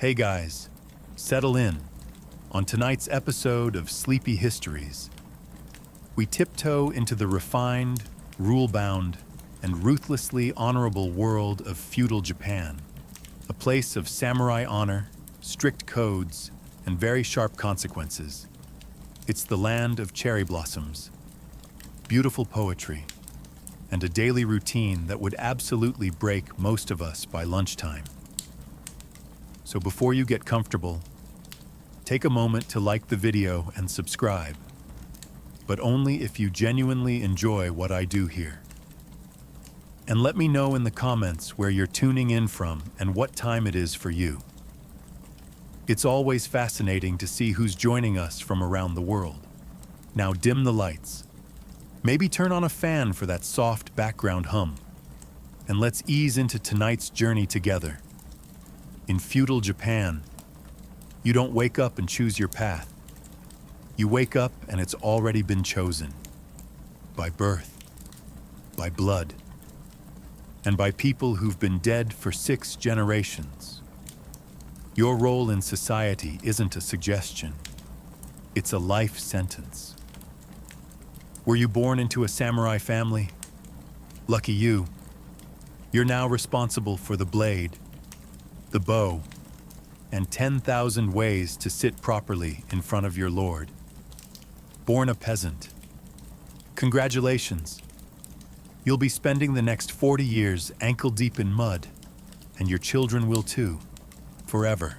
Hey guys, settle in. On tonight's episode of Sleepy Histories, we tiptoe into the refined, rule-bound, and ruthlessly honorable world of feudal Japan, a place of samurai honor, strict codes, and very sharp consequences. It's the land of cherry blossoms, beautiful poetry, and a daily routine that would absolutely break most of us by lunchtime. So before you get comfortable, take a moment to like the video and subscribe, but only if you genuinely enjoy what I do here. And let me know in the comments where you're tuning in from and what time it is for you. It's always fascinating to see who's joining us from around the world. Now dim the lights. Maybe turn on a fan for that soft background hum. And let's ease into tonight's journey together. In feudal Japan, you don't wake up and choose your path. You wake up and it's already been chosen. By birth, by blood, and by people who've been dead for 6 generations. Your role in society isn't a suggestion. It's a life sentence. Were you born into a samurai family? Lucky you. You're now responsible for the blade, the bow, and 10,000 ways to sit properly in front of your lord. Born a peasant. Congratulations. You'll be spending the next 40 years ankle-deep in mud, and your children will too, forever.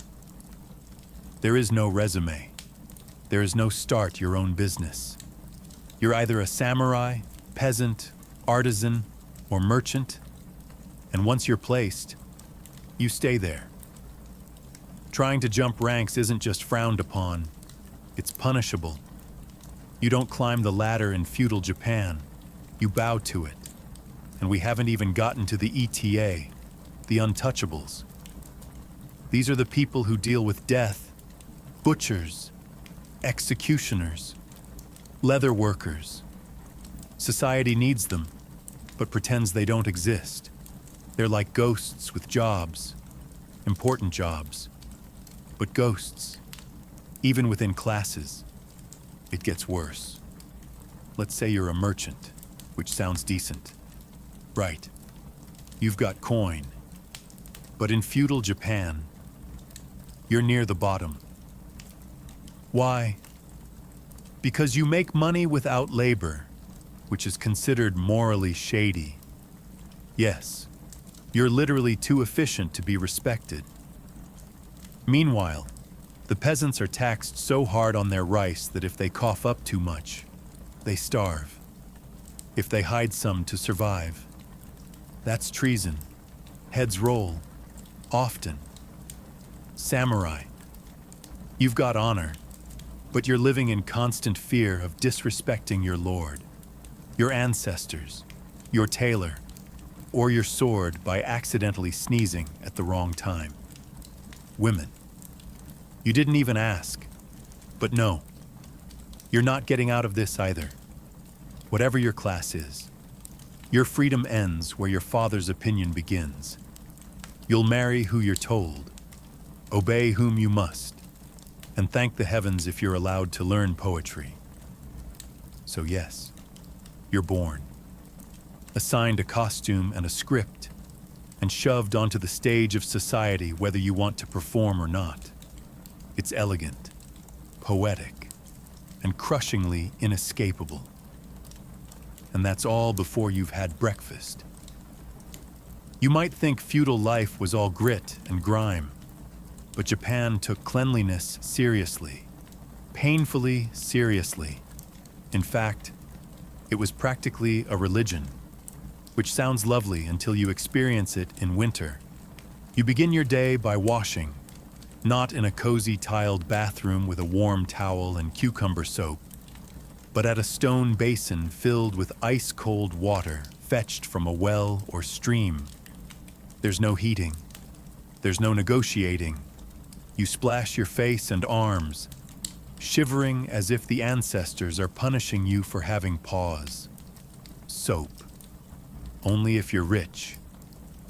There is no resume. There is no start your own business. You're either a samurai, peasant, artisan, or merchant, and once you're placed, you stay there. Trying to jump ranks isn't just frowned upon, it's punishable. You don't climb the ladder in feudal Japan, you bow to it. And we haven't even gotten to the ETA, the untouchables. These are the people who deal with death, butchers, executioners, leather workers. Society needs them, but pretends they don't exist. They're like ghosts with jobs, important jobs, but ghosts, even within classes. It gets worse. Let's say you're a merchant, which sounds decent. Right, you've got coin, but in feudal Japan, you're near the bottom. Why? Because you make money without labor, which is considered morally shady. Yes, you're literally too efficient to be respected. Meanwhile, the peasants are taxed so hard on their rice that if they cough up too much, they starve. If they hide some to survive, that's treason. Heads roll, often. Samurai. You've got honor, but you're living in constant fear of disrespecting your lord, your ancestors, your tailor, or your sword by accidentally sneezing at the wrong time. Women. You didn't even ask. But no, you're not getting out of this either. Whatever your class is, your freedom ends where your father's opinion begins. You'll marry who you're told, obey whom you must, and thank the heavens if you're allowed to learn poetry. So yes, you're born, assigned a costume and a script, and shoved onto the stage of society whether you want to perform or not. It's elegant, poetic, and crushingly inescapable. And that's all before you've had breakfast. You might think feudal life was all grit and grime, but Japan took cleanliness seriously, painfully seriously. In fact, it was practically a religion, which sounds lovely until you experience it in winter. You begin your day by washing, not in a cozy tiled bathroom with a warm towel and cucumber soap, but at a stone basin filled with ice-cold water fetched from a well or stream. There's no heating. There's no negotiating. You splash your face and arms, shivering as if the ancestors are punishing you for having paws. Soap. Only if you're rich.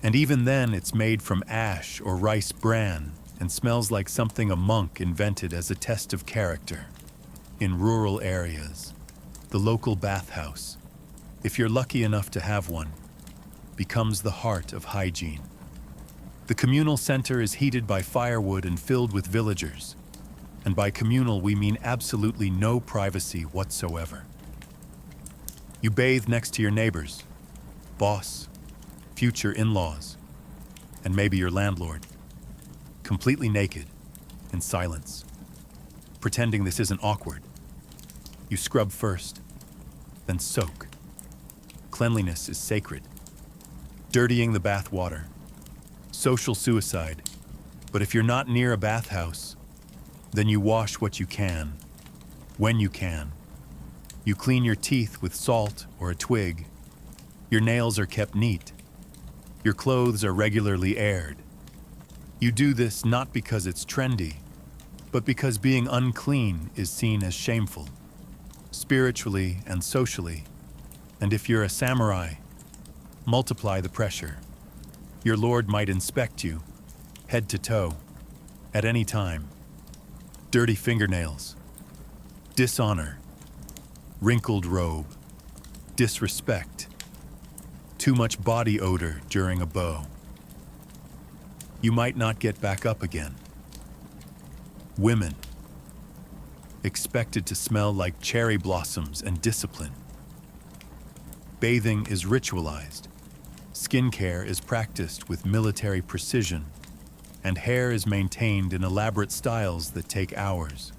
And even then, it's made from ash or rice bran, and smells like something a monk invented as a test of character. In rural areas, the local bathhouse, if you're lucky enough to have one, becomes the heart of hygiene. The communal center is heated by firewood and filled with villagers, and by communal we mean absolutely no privacy whatsoever. You bathe next to your neighbors, boss, future in-laws, and maybe your landlord, completely naked, in silence, pretending this isn't awkward. You scrub first, then soak. Cleanliness is sacred. Dirtying the bath water, social suicide. But if you're not near a bathhouse, then you wash what you can, when you can. You clean your teeth with salt or a twig. Your nails are kept neat. Your clothes are regularly aired. You do this not because it's trendy, but because being unclean is seen as shameful, spiritually and socially. And if you're a samurai, multiply the pressure. Your lord might inspect you, head to toe, at any time. Dirty fingernails, dishonor, wrinkled robe, disrespect, too much body odor during a bow. You might not get back up again. Women, expected to smell like cherry blossoms and discipline. Bathing is ritualized. Skincare is practiced with military precision, and hair is maintained in elaborate styles that take hours.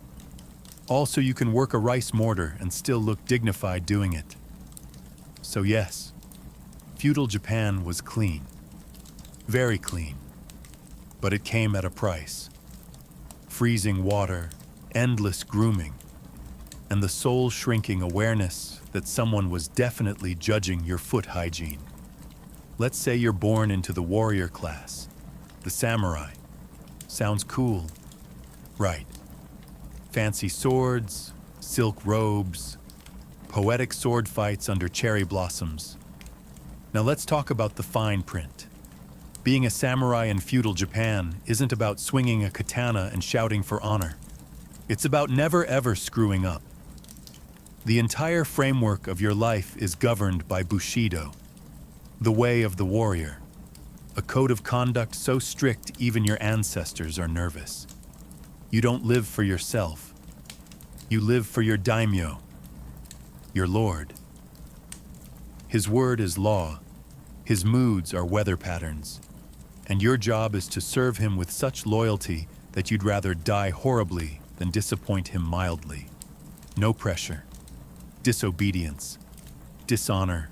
Also, you can work a rice mortar and still look dignified doing it. So yes, feudal Japan was clean. Very clean. But it came at a price. Freezing water, endless grooming, and the soul-shrinking awareness that someone was definitely judging your foot hygiene. Let's say you're born into the warrior class, the samurai. Sounds cool, right? Fancy swords, silk robes, poetic sword fights under cherry blossoms. Now let's talk about the fine print. Being a samurai in feudal Japan isn't about swinging a katana and shouting for honor. It's about never ever screwing up. The entire framework of your life is governed by Bushido, the way of the warrior, a code of conduct so strict even your ancestors are nervous. You don't live for yourself. You live for your daimyo, your lord. His word is law, his moods are weather patterns, and your job is to serve him with such loyalty that you'd rather die horribly than disappoint him mildly. No pressure, disobedience, dishonor,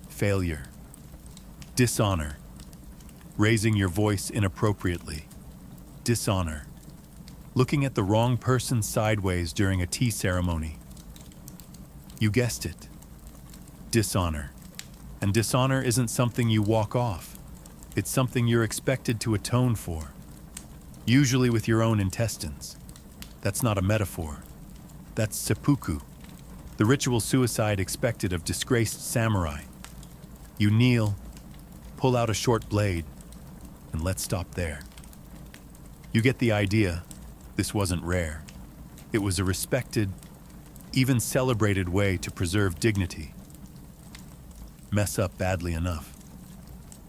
failure. Dishonor, raising your voice inappropriately. Dishonor, looking at the wrong person sideways during a tea ceremony. You guessed it. Dishonor. And dishonor isn't something you walk off. It's something you're expected to atone for, usually with your own intestines. That's not a metaphor. That's seppuku, the ritual suicide expected of disgraced samurai. You kneel, pull out a short blade, and let's stop there. You get the idea. This wasn't rare. It was a respected, even celebrated way to preserve dignity. Mess up badly enough,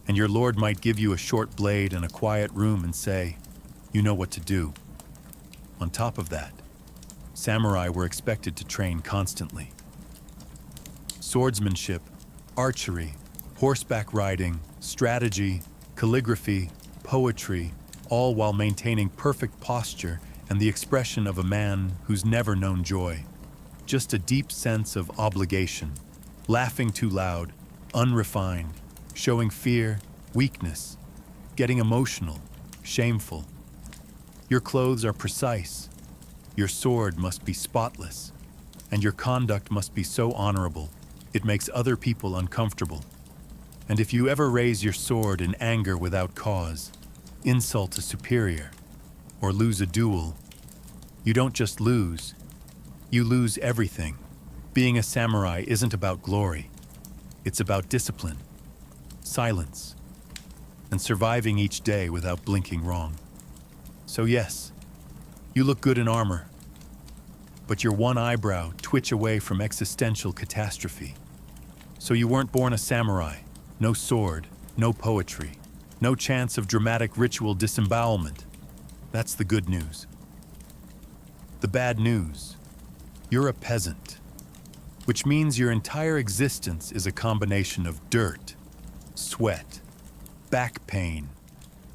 and your lord might give you a short blade and a quiet room and say, you know what to do. On top of that, samurai were expected to train constantly. Swordsmanship, archery, horseback riding, strategy, calligraphy, poetry, all while maintaining perfect posture and the expression of a man who's never known joy. Just a deep sense of obligation, laughing too loud, unrefined, showing fear, weakness, getting emotional, shameful. Your clothes are precise, your sword must be spotless, and your conduct must be so honorable, it makes other people uncomfortable. And if you ever raise your sword in anger without cause, insult a superior, or lose a duel, you don't just lose, you lose everything. Being a samurai isn't about glory. It's about discipline, silence, and surviving each day without blinking wrong. So yes, you look good in armor, but your one eyebrow twitch away from existential catastrophe. So you weren't born a samurai, no sword, no poetry, no chance of dramatic ritual disembowelment. That's the good news. The bad news, you're a peasant, which means your entire existence is a combination of dirt, sweat, back pain,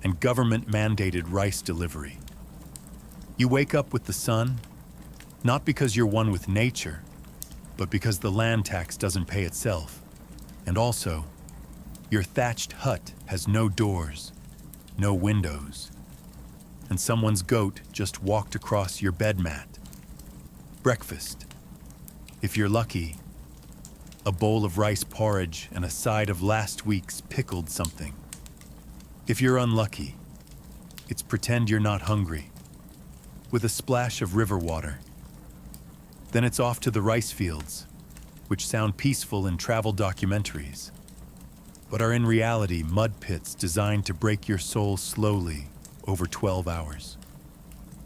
and government-mandated rice delivery. You wake up with the sun, not because you're one with nature, but because the land tax doesn't pay itself. And also, your thatched hut has no doors, no windows, and someone's goat just walked across your bed mat. Breakfast, if you're lucky, a bowl of rice porridge and a side of last week's pickled something. If you're unlucky, it's pretend you're not hungry, with a splash of river water. Then it's off to the rice fields, which sound peaceful in travel documentaries, but are in reality mud pits designed to break your soul slowly over 12 hours.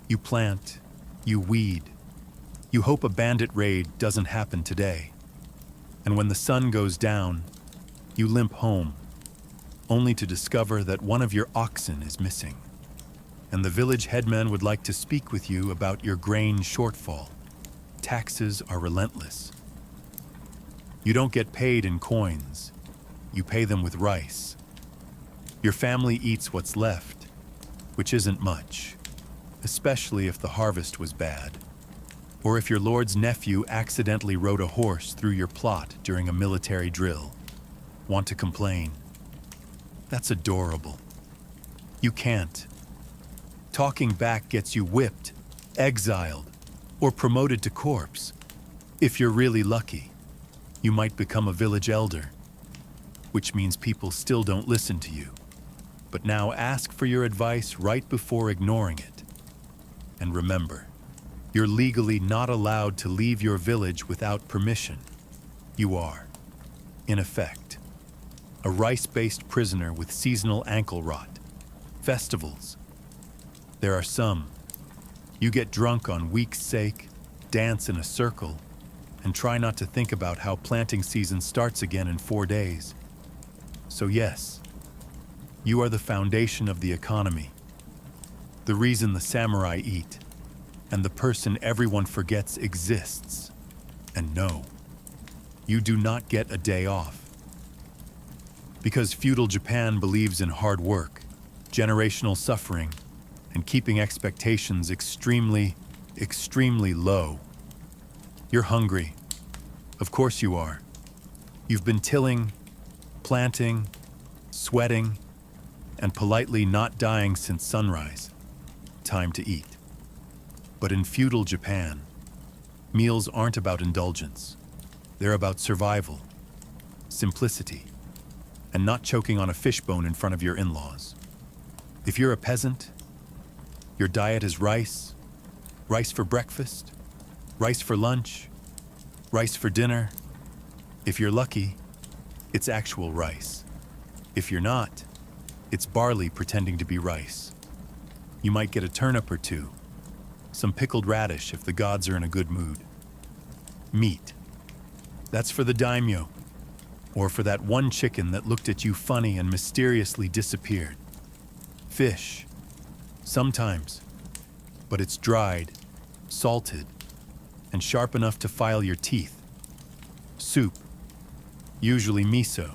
You plant, you weed, you hope a bandit raid doesn't happen today. And when the sun goes down, you limp home, only to discover that one of your oxen is missing. And the village headman would like to speak with you about your grain shortfall. Taxes are relentless. You don't get paid in coins. You pay them with rice. Your family eats what's left, which isn't much, especially if the harvest was bad, or if your lord's nephew accidentally rode a horse through your plot during a military drill. Want to complain? That's adorable. You can't. Talking back gets you whipped, exiled, or promoted to corpse. If you're really lucky, you might become a village elder, which means people still don't listen to you. But now ask for your advice right before ignoring it. And remember, you're legally not allowed to leave your village without permission. You are, in effect, a rice-based prisoner with seasonal ankle rot. Festivals. There are some. You get drunk on week's sake, dance in a circle, and try not to think about how planting season starts again in 4 days. So yes, you are the foundation of the economy, the reason the samurai eat, and the person everyone forgets exists. And no, you do not get a day off. Because feudal Japan believes in hard work, generational suffering, and keeping expectations extremely, extremely low. You're hungry. Of course you are. You've been tilling, planting, sweating, and politely not dying since sunrise. Time to eat. But in feudal Japan, meals aren't about indulgence. They're about survival, simplicity, and not choking on a fishbone in front of your in-laws. If you're a peasant, your diet is rice, rice for breakfast, rice for lunch, rice for dinner. If you're lucky, it's actual rice. If you're not, it's barley pretending to be rice. You might get a turnip or two, some pickled radish if the gods are in a good mood. Meat. That's for the daimyo, or for that one chicken that looked at you funny and mysteriously disappeared. Fish. Sometimes, but it's dried, salted, and sharp enough to file your teeth. Soup, usually miso,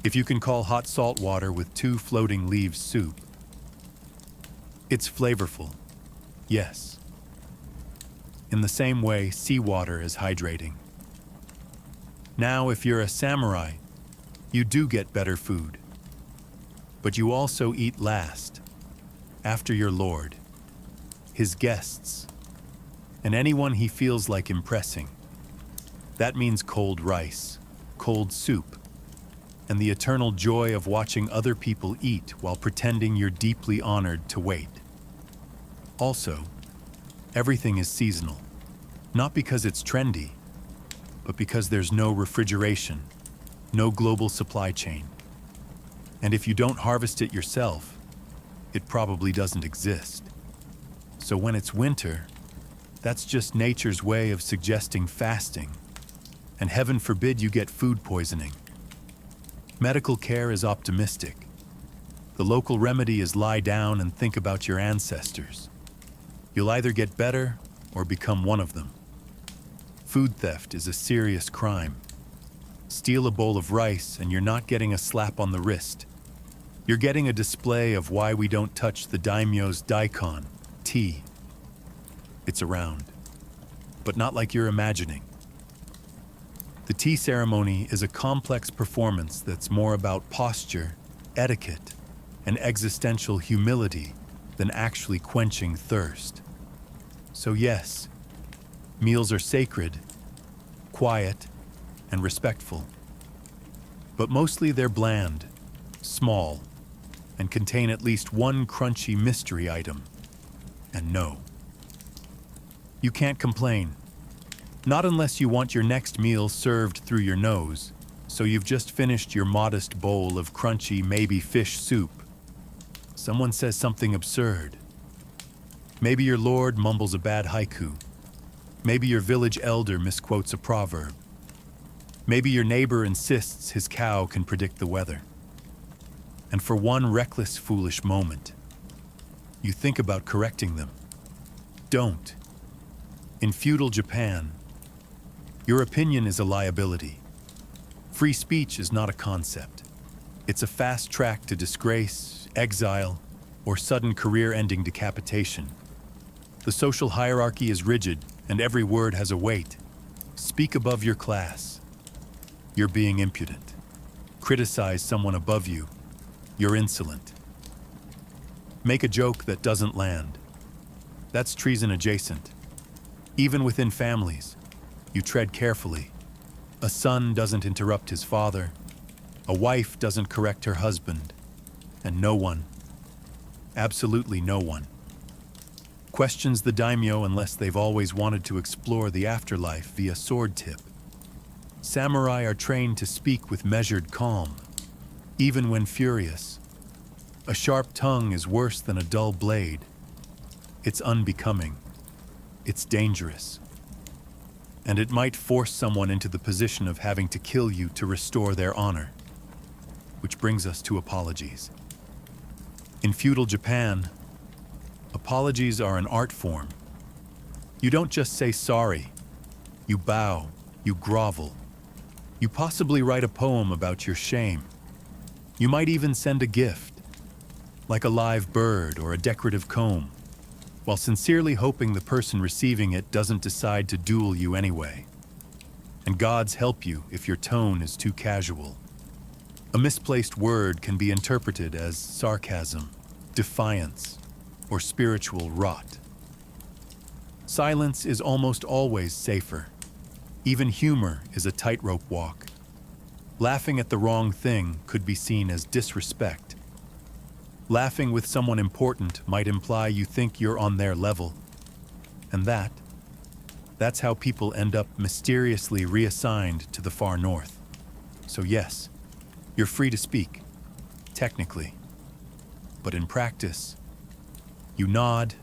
if you can call hot salt water with 2 floating leaves soup. It's flavorful, yes. In the same way, seawater is hydrating. Now, if you're a samurai, you do get better food. But you also eat last, after your lord, his guests, and anyone he feels like impressing. That means cold rice, cold soup, and the eternal joy of watching other people eat while pretending you're deeply honored to wait. Also, everything is seasonal, not because it's trendy, but because there's no refrigeration, no global supply chain. And if you don't harvest it yourself, it probably doesn't exist. So when it's winter, that's just nature's way of suggesting fasting. And heaven forbid you get food poisoning. Medical care is optimistic. The local remedy is lie down and think about your ancestors. You'll either get better or become one of them. Food theft is a serious crime. Steal a bowl of rice and you're not getting a slap on the wrist. You're getting a display of why we don't touch the daimyo's daikon, tea. It's around, but not like you're imagining. The tea ceremony is a complex performance that's more about posture, etiquette, and existential humility than actually quenching thirst. So yes, meals are sacred, quiet, and respectful. But mostly they're bland, small, and contain at least one crunchy mystery item. And no, you can't complain. Not unless you want your next meal served through your nose, so you've just finished your modest bowl of crunchy, maybe fish soup. Someone says something absurd. Maybe your lord mumbles a bad haiku. Maybe your village elder misquotes a proverb. Maybe your neighbor insists his cow can predict the weather. And for one reckless, foolish moment, you think about correcting them. Don't. In feudal Japan, your opinion is a liability. Free speech is not a concept. It's a fast track to disgrace, exile, or sudden career-ending decapitation. The social hierarchy is rigid, and every word has a weight. Speak above your class. You're being impudent. Criticize someone above you. You're insolent. Make a joke that doesn't land. That's treason adjacent. Even within families, you tread carefully. A son doesn't interrupt his father. A wife doesn't correct her husband. And no one, absolutely no one, questions the daimyo unless they've always wanted to explore the afterlife via sword tip. Samurai are trained to speak with measured calm, even when furious. A sharp tongue is worse than a dull blade. It's unbecoming. It's dangerous. And it might force someone into the position of having to kill you to restore their honor. Which brings us to apologies. In feudal Japan, apologies are an art form. You don't just say sorry. You bow, you grovel. You possibly write a poem about your shame. You might even send a gift, like a live bird or a decorative comb, while sincerely hoping the person receiving it doesn't decide to duel you anyway. And gods help you if your tone is too casual. A misplaced word can be interpreted as sarcasm, defiance, or spiritual rot. Silence is almost always safer. Even humor is a tightrope walk. Laughing at the wrong thing could be seen as disrespect. Laughing with someone important might imply you think you're on their level. And that's how people end up mysteriously reassigned to the far north. So yes, you're free to speak, technically. But in practice, you nod,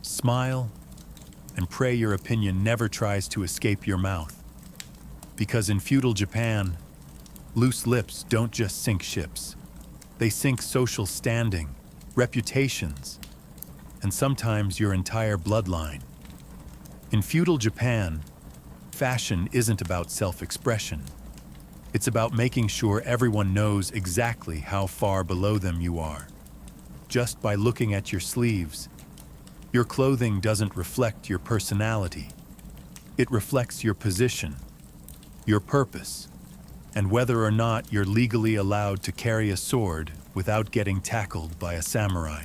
smile, and pray your opinion never tries to escape your mouth. Because in feudal Japan, loose lips don't just sink ships. They sink social standing, reputations, and sometimes your entire bloodline. In feudal Japan, fashion isn't about self-expression. It's about making sure everyone knows exactly how far below them you are. Just by looking at your sleeves, your clothing doesn't reflect your personality. It reflects your position, your purpose, and whether or not you're legally allowed to carry a sword without getting tackled by a samurai.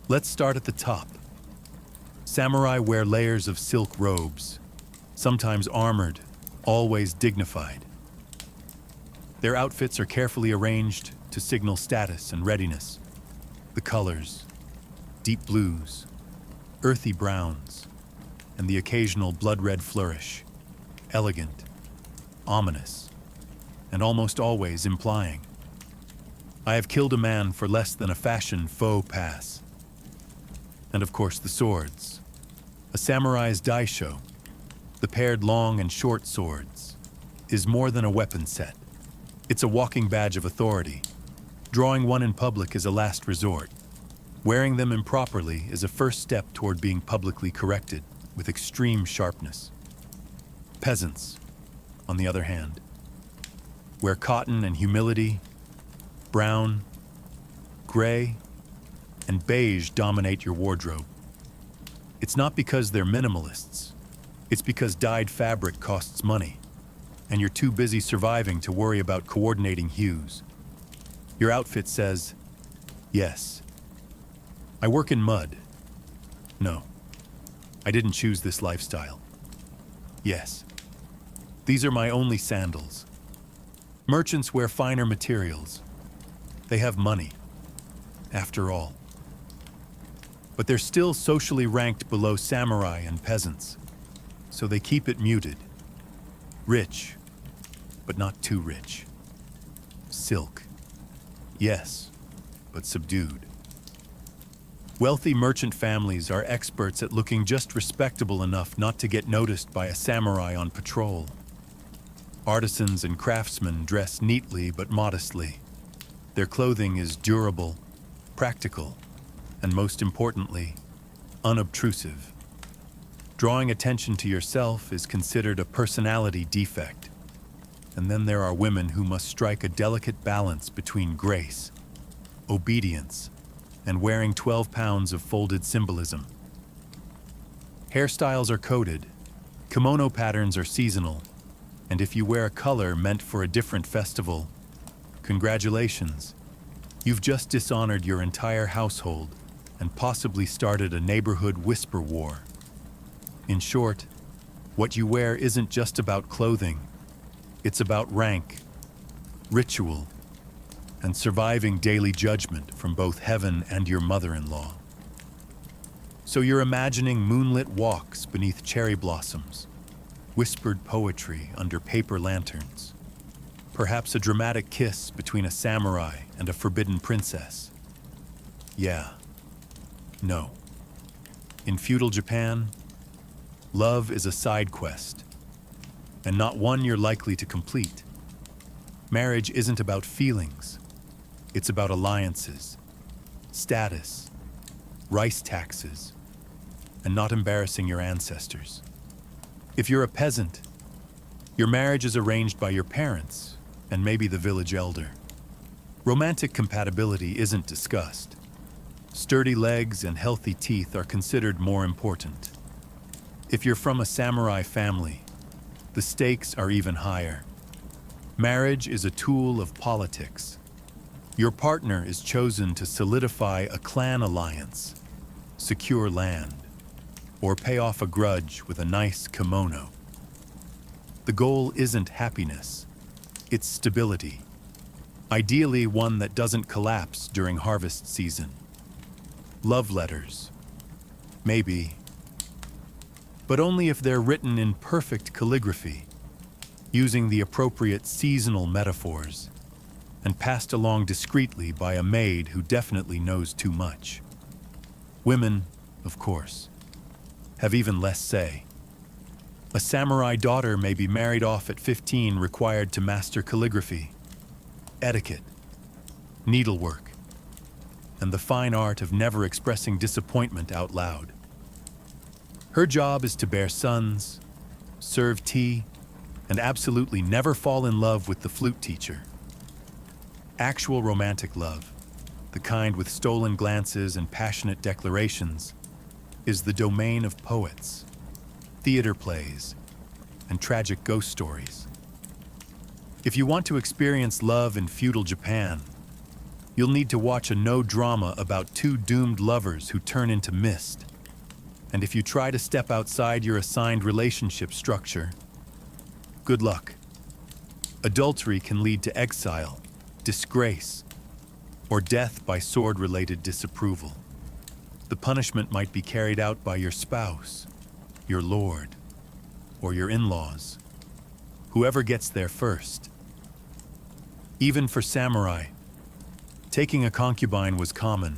Let's start at the top. Samurai wear layers of silk robes, sometimes armored, always dignified. Their outfits are carefully arranged to signal status and readiness. The colors, deep blues, earthy browns, and the occasional blood-red flourish, elegant, ominous, and almost always implying, I have killed a man for less than a fashion faux pas. And of course the swords. A samurai's daisho, the paired long and short swords, is more than a weapon set. It's a walking badge of authority. Drawing one in public is a last resort. Wearing them improperly is a first step toward being publicly corrected with extreme sharpness. Peasants, on the other hand, wear cotton and humility, brown, gray, and beige dominate your wardrobe. It's not because they're minimalists. It's because dyed fabric costs money, and you're too busy surviving to worry about coordinating hues. Your outfit says, yes, I work in mud. No, I didn't choose this lifestyle. Yes, these are my only sandals. Merchants wear finer materials. They have money, after all. But they're still socially ranked below samurai and peasants, so they keep it muted. Rich, but not too rich. Silk, yes, but subdued. Wealthy merchant families are experts at looking just respectable enough not to get noticed by a samurai on patrol. Artisans and craftsmen dress neatly but modestly. Their clothing is durable, practical, and most importantly, unobtrusive. Drawing attention to yourself is considered a personality defect. And then there are women who must strike a delicate balance between grace, obedience, and wearing 12 pounds of folded symbolism. Hairstyles are coded, kimono patterns are seasonal, and if you wear a color meant for a different festival, congratulations, you've just dishonored your entire household and possibly started a neighborhood whisper war. In short, what you wear isn't just about clothing, it's about rank, ritual, and surviving daily judgment from both heaven and your mother-in-law. So you're imagining moonlit walks beneath cherry blossoms, whispered poetry under paper lanterns, perhaps a dramatic kiss between a samurai and a forbidden princess. Yeah. No. In feudal Japan, love is a side quest, and not one you're likely to complete. Marriage isn't about feelings. It's about alliances, status, rice taxes, and not embarrassing your ancestors. If you're a peasant, your marriage is arranged by your parents and maybe the village elder. Romantic compatibility isn't discussed. Sturdy legs and healthy teeth are considered more important. If you're from a samurai family, the stakes are even higher. Marriage is a tool of politics. Your partner is chosen to solidify a clan alliance, secure land, or pay off a grudge with a nice kimono. The goal isn't happiness, it's stability. Ideally one that doesn't collapse during harvest season. Love letters. Maybe. But only if they're written in perfect calligraphy, using the appropriate seasonal metaphors, and passed along discreetly by a maid who definitely knows too much. Women, of course, have even less say. A samurai daughter may be married off at 15, required to master calligraphy, etiquette, needlework, and the fine art of never expressing disappointment out loud. Her job is to bear sons, serve tea, and absolutely never fall in love with the flute teacher. Actual romantic love, the kind with stolen glances and passionate declarations, is the domain of poets, theater plays, and tragic ghost stories. If you want to experience love in feudal Japan, you'll need to watch a no-drama about two doomed lovers who turn into mist. And if you try to step outside your assigned relationship structure, good luck. Adultery can lead to exile, disgrace, or death by sword-related disapproval. The punishment might be carried out by your spouse, your lord, or your in-laws, whoever gets there first. Even for samurai, taking a concubine was common,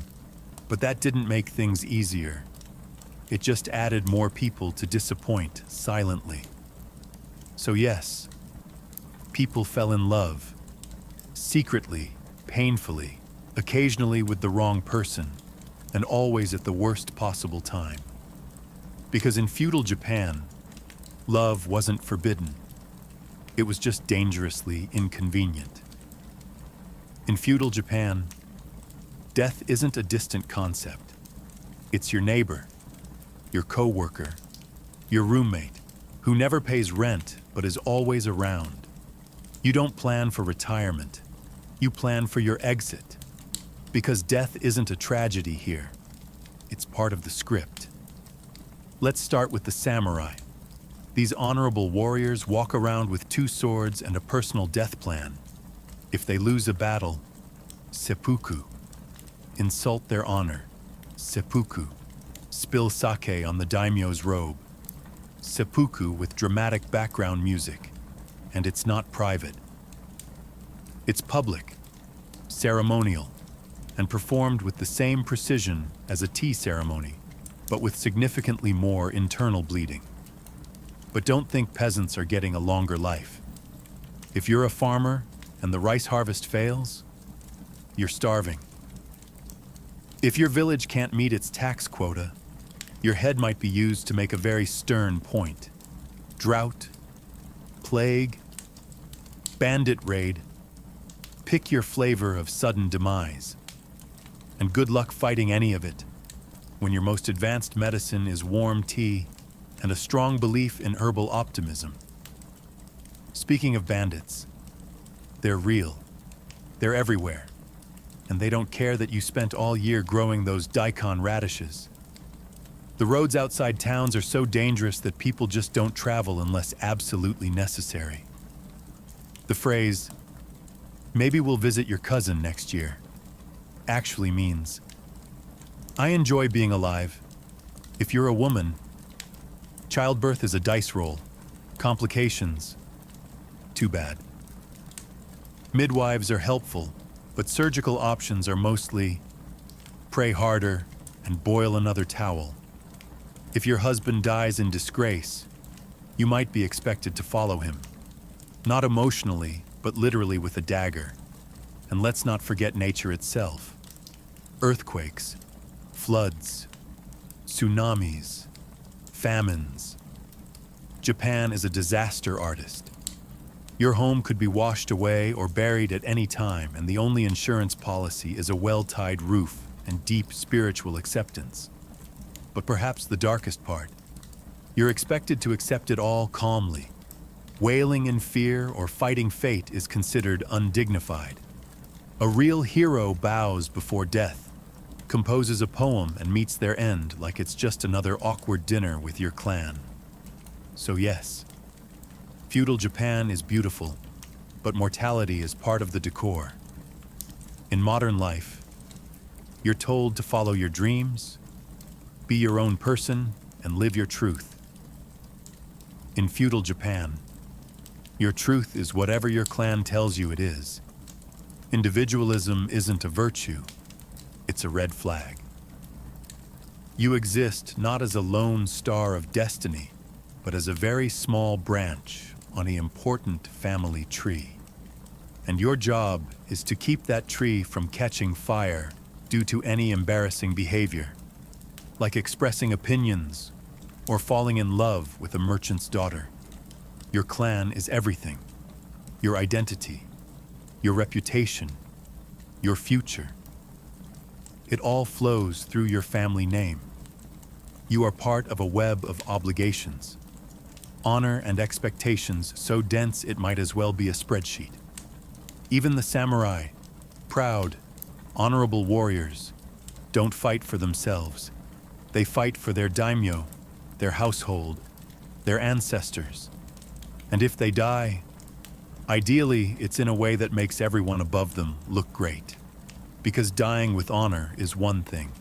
But that didn't make things easier. It just added more people to disappoint silently. So yes, people fell in love, secretly, painfully, occasionally with the wrong person, and always at the worst possible time. Because in feudal Japan, love wasn't forbidden. It was just dangerously inconvenient. In feudal Japan, death isn't a distant concept. It's your neighbor, your coworker, your roommate, who never pays rent but is always around. You don't plan for retirement. You plan for your exit. Because death isn't a tragedy here. It's part of the script. Let's start with the samurai. These honorable warriors walk around with 2 swords and a personal death plan. If they lose a battle, seppuku. Insult their honor, seppuku. Spill sake on the daimyo's robe, seppuku with dramatic background music. And it's not private. It's public, ceremonial, and performed with the same precision as a tea ceremony, but with significantly more internal bleeding. But don't think peasants are getting a longer life. If you're a farmer and the rice harvest fails, you're starving. If your village can't meet its tax quota, your head might be used to make a very stern point. Drought, plague, bandit raid, pick your flavor of sudden demise. And good luck fighting any of it, when your most advanced medicine is warm tea and a strong belief in herbal optimism. Speaking of bandits, they're real. They're everywhere. And they don't care that you spent all year growing those daikon radishes. The roads outside towns are so dangerous that people just don't travel unless absolutely necessary. The phrase, "Maybe we'll visit your cousin next year," actually means, "I enjoy being alive. If you're a woman, childbirth is a dice roll. Complications, too bad." Midwives are helpful, but surgical options are mostly pray harder and boil another towel. If your husband dies in disgrace, you might be expected to follow him. Not emotionally, but literally with a dagger. And let's not forget nature itself. Earthquakes, floods, tsunamis, famines. Japan is a disaster artist. Your home could be washed away or buried at any time, and the only insurance policy is a well-tied roof and deep spiritual acceptance. But perhaps the darkest part, you're expected to accept it all calmly. Wailing in fear or fighting fate is considered undignified. A real hero bows before death, composes a poem and meets their end like it's just another awkward dinner with your clan. So yes, feudal Japan is beautiful, but mortality is part of the decor. In modern life, you're told to follow your dreams, be your own person, and live your truth. In feudal Japan, your truth is whatever your clan tells you it is. Individualism isn't a virtue, it's a red flag. You exist not as a lone star of destiny, but as a very small branch on an important family tree. And your job is to keep that tree from catching fire due to any embarrassing behavior, like expressing opinions or falling in love with a merchant's daughter. Your clan is everything. Your identity, your reputation, your future. It all flows through your family name. You are part of a web of obligations, honor and expectations so dense it might as well be a spreadsheet. Even the samurai, proud, honorable warriors, don't fight for themselves. They fight for their daimyo, their household, their ancestors. And if they die, ideally it's in a way that makes everyone above them look great. Because dying with honor is one thing,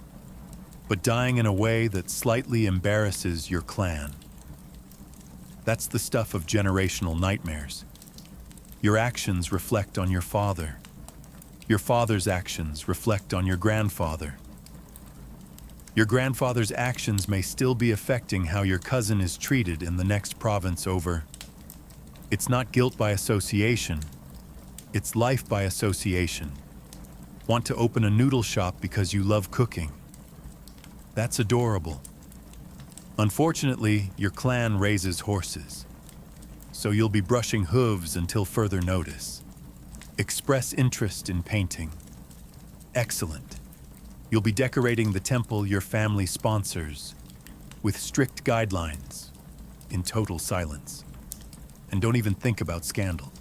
but dying in a way that slightly embarrasses your clan, that's the stuff of generational nightmares. Your actions reflect on your father. Your father's actions reflect on your grandfather. Your grandfather's actions may still be affecting how your cousin is treated in the next province over. It's not guilt by association, it's life by association. Want to open a noodle shop because you love cooking? That's adorable. Unfortunately, your clan raises horses, so you'll be brushing hooves until further notice. Express interest in painting. Excellent. You'll be decorating the temple your family sponsors with strict guidelines, in total silence. And don't even think about scandal.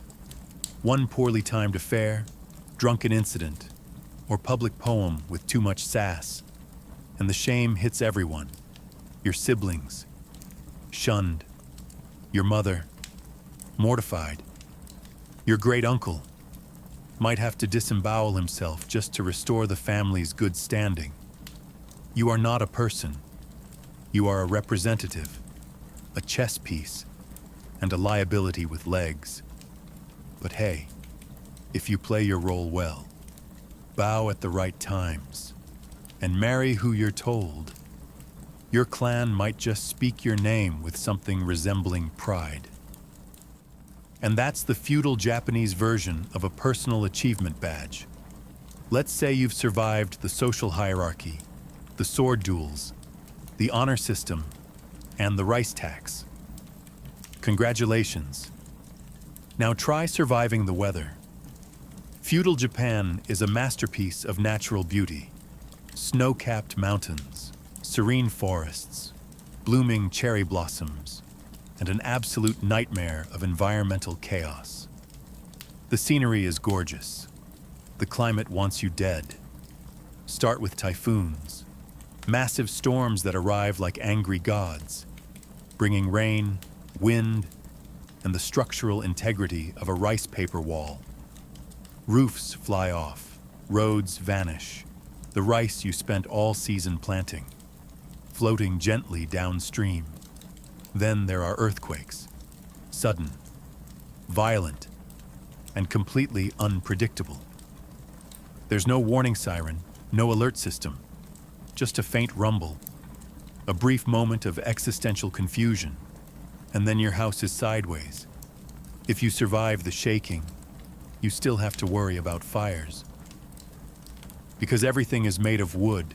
One poorly timed affair, drunken incident, or public poem with too much sass, and the shame hits everyone. Your siblings, shunned. Your mother, mortified. Your great uncle might have to disembowel himself just to restore the family's good standing. You are not a person. You are a representative, a chess piece, and a liability with legs. But hey, if you play your role well, bow at the right times, and marry who you're told, your clan might just speak your name with something resembling pride. And that's the feudal Japanese version of a personal achievement badge. Let's say you've survived the social hierarchy, the sword duels, the honor system, and the rice tax. Congratulations. Now try surviving the weather. Feudal Japan is a masterpiece of natural beauty. Snow-capped mountains, serene forests, blooming cherry blossoms, and an absolute nightmare of environmental chaos. The scenery is gorgeous. The climate wants you dead. Start with typhoons, massive storms that arrive like angry gods, bringing rain, wind, and the structural integrity of a rice paper wall. Roofs fly off, roads vanish, the rice you spent all season planting, floating gently downstream. Then there are earthquakes, sudden, violent, and completely unpredictable. There's no warning siren, no alert system, just a faint rumble, a brief moment of existential confusion, and then your house is sideways. If you survive the shaking, you still have to worry about fires. Because everything is made of wood,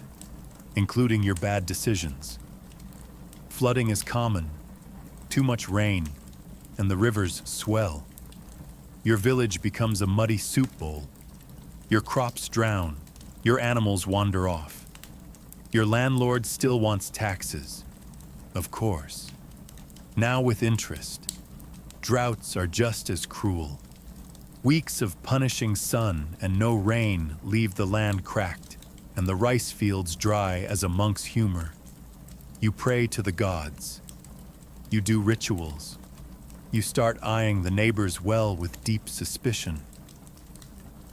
including your bad decisions. Flooding is common, too much rain, and the rivers swell. Your village becomes a muddy soup bowl. Your crops drown, your animals wander off. Your landlord still wants taxes, of course. Now with interest. Droughts are just as cruel. Weeks of punishing sun and no rain leave the land cracked, and the rice fields dry as a monk's humor. You pray to the gods. You do rituals. You start eyeing the neighbor's well with deep suspicion.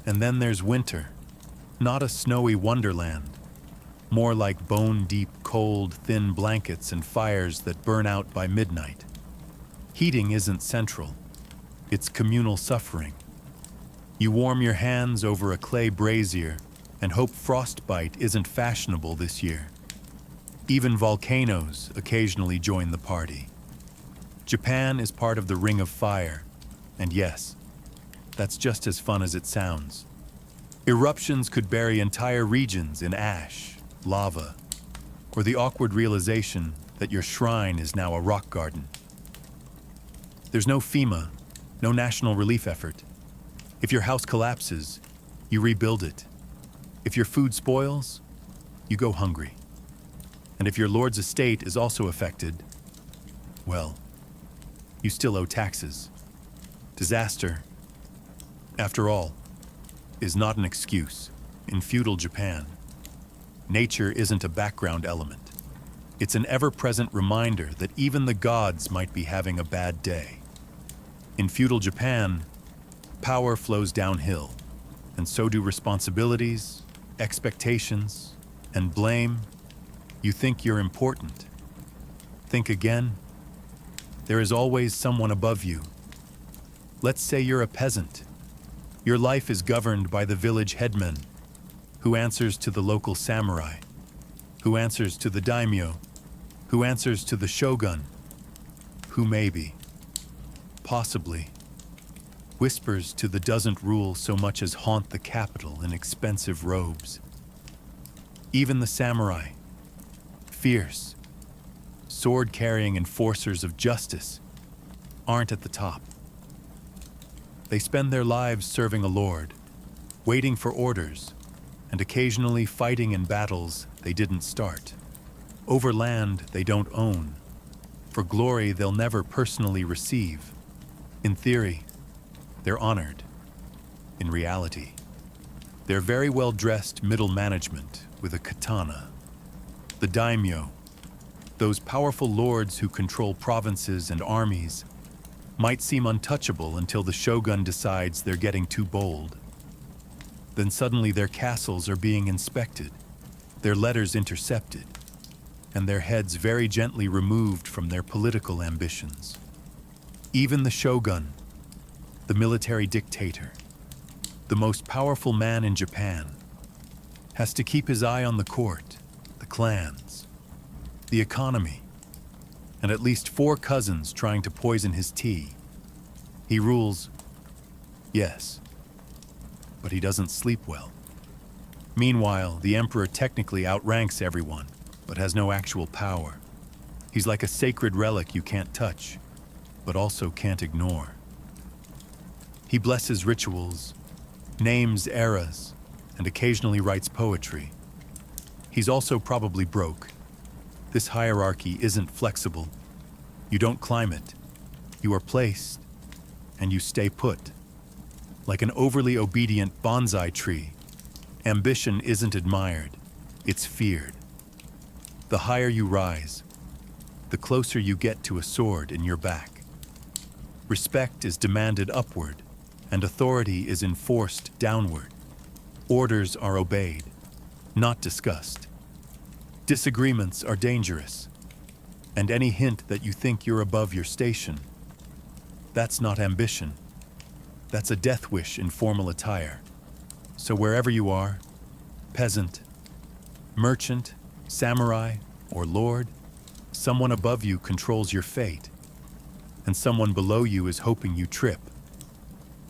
And then there's winter, not a snowy wonderland, more like bone-deep, cold, thin blankets and fires that burn out by midnight. Heating isn't central. It's communal suffering. You warm your hands over a clay brazier and hope frostbite isn't fashionable this year. Even volcanoes occasionally join the party. Japan is part of the Ring of Fire, and yes, that's just as fun as it sounds. Eruptions could bury entire regions in ash, lava, or the awkward realization that your shrine is now a rock garden. There's no FEMA, no national relief effort. If your house collapses, you rebuild it. If your food spoils, you go hungry. And if your lord's estate is also affected, well, you still owe taxes. Disaster, after all, is not an excuse in feudal Japan. Nature isn't a background element. It's an ever-present reminder that even the gods might be having a bad day. In feudal Japan, power flows downhill, and so do responsibilities, expectations, and blame. You think you're important. Think again. There is always someone above you. Let's say you're a peasant. Your life is governed by the village headman, who answers to the local samurai, Who answers to the daimyo? Who answers to the shogun? Who maybe, possibly, whispers to the doesn't rule so much as haunt the capital in expensive robes. Even the samurai, fierce, sword-carrying enforcers of justice, aren't at the top. They spend their lives serving a lord, waiting for orders, and occasionally fighting in battles they didn't start, over land they don't own, for glory they'll never personally receive. In theory, they're honored. In reality, they're very well-dressed middle management with a katana. The daimyo, those powerful lords who control provinces and armies, might seem untouchable until the shogun decides they're getting too bold. Then suddenly their castles are being inspected, their letters intercepted, and their heads very gently removed from their political ambitions. Even the shogun, the military dictator, the most powerful man in Japan, has to keep his eye on the court, the clans, the economy, and at least 4 cousins trying to poison his tea. He rules, yes, but he doesn't sleep well. Meanwhile, the emperor technically outranks everyone, but has no actual power. He's like a sacred relic you can't touch, but also can't ignore. He blesses rituals, names eras, and occasionally writes poetry. He's also probably broke. This hierarchy isn't flexible. You don't climb it. You are placed, and you stay put. Like an overly obedient bonsai tree, ambition isn't admired, it's feared. The higher you rise, the closer you get to a sword in your back. Respect is demanded upward, and authority is enforced downward. Orders are obeyed, not discussed. Disagreements are dangerous, and any hint that you think you're above your station, that's not ambition. That's a death wish in formal attire. So wherever you are, peasant, merchant, samurai, or lord, someone above you controls your fate, and someone below you is hoping you trip.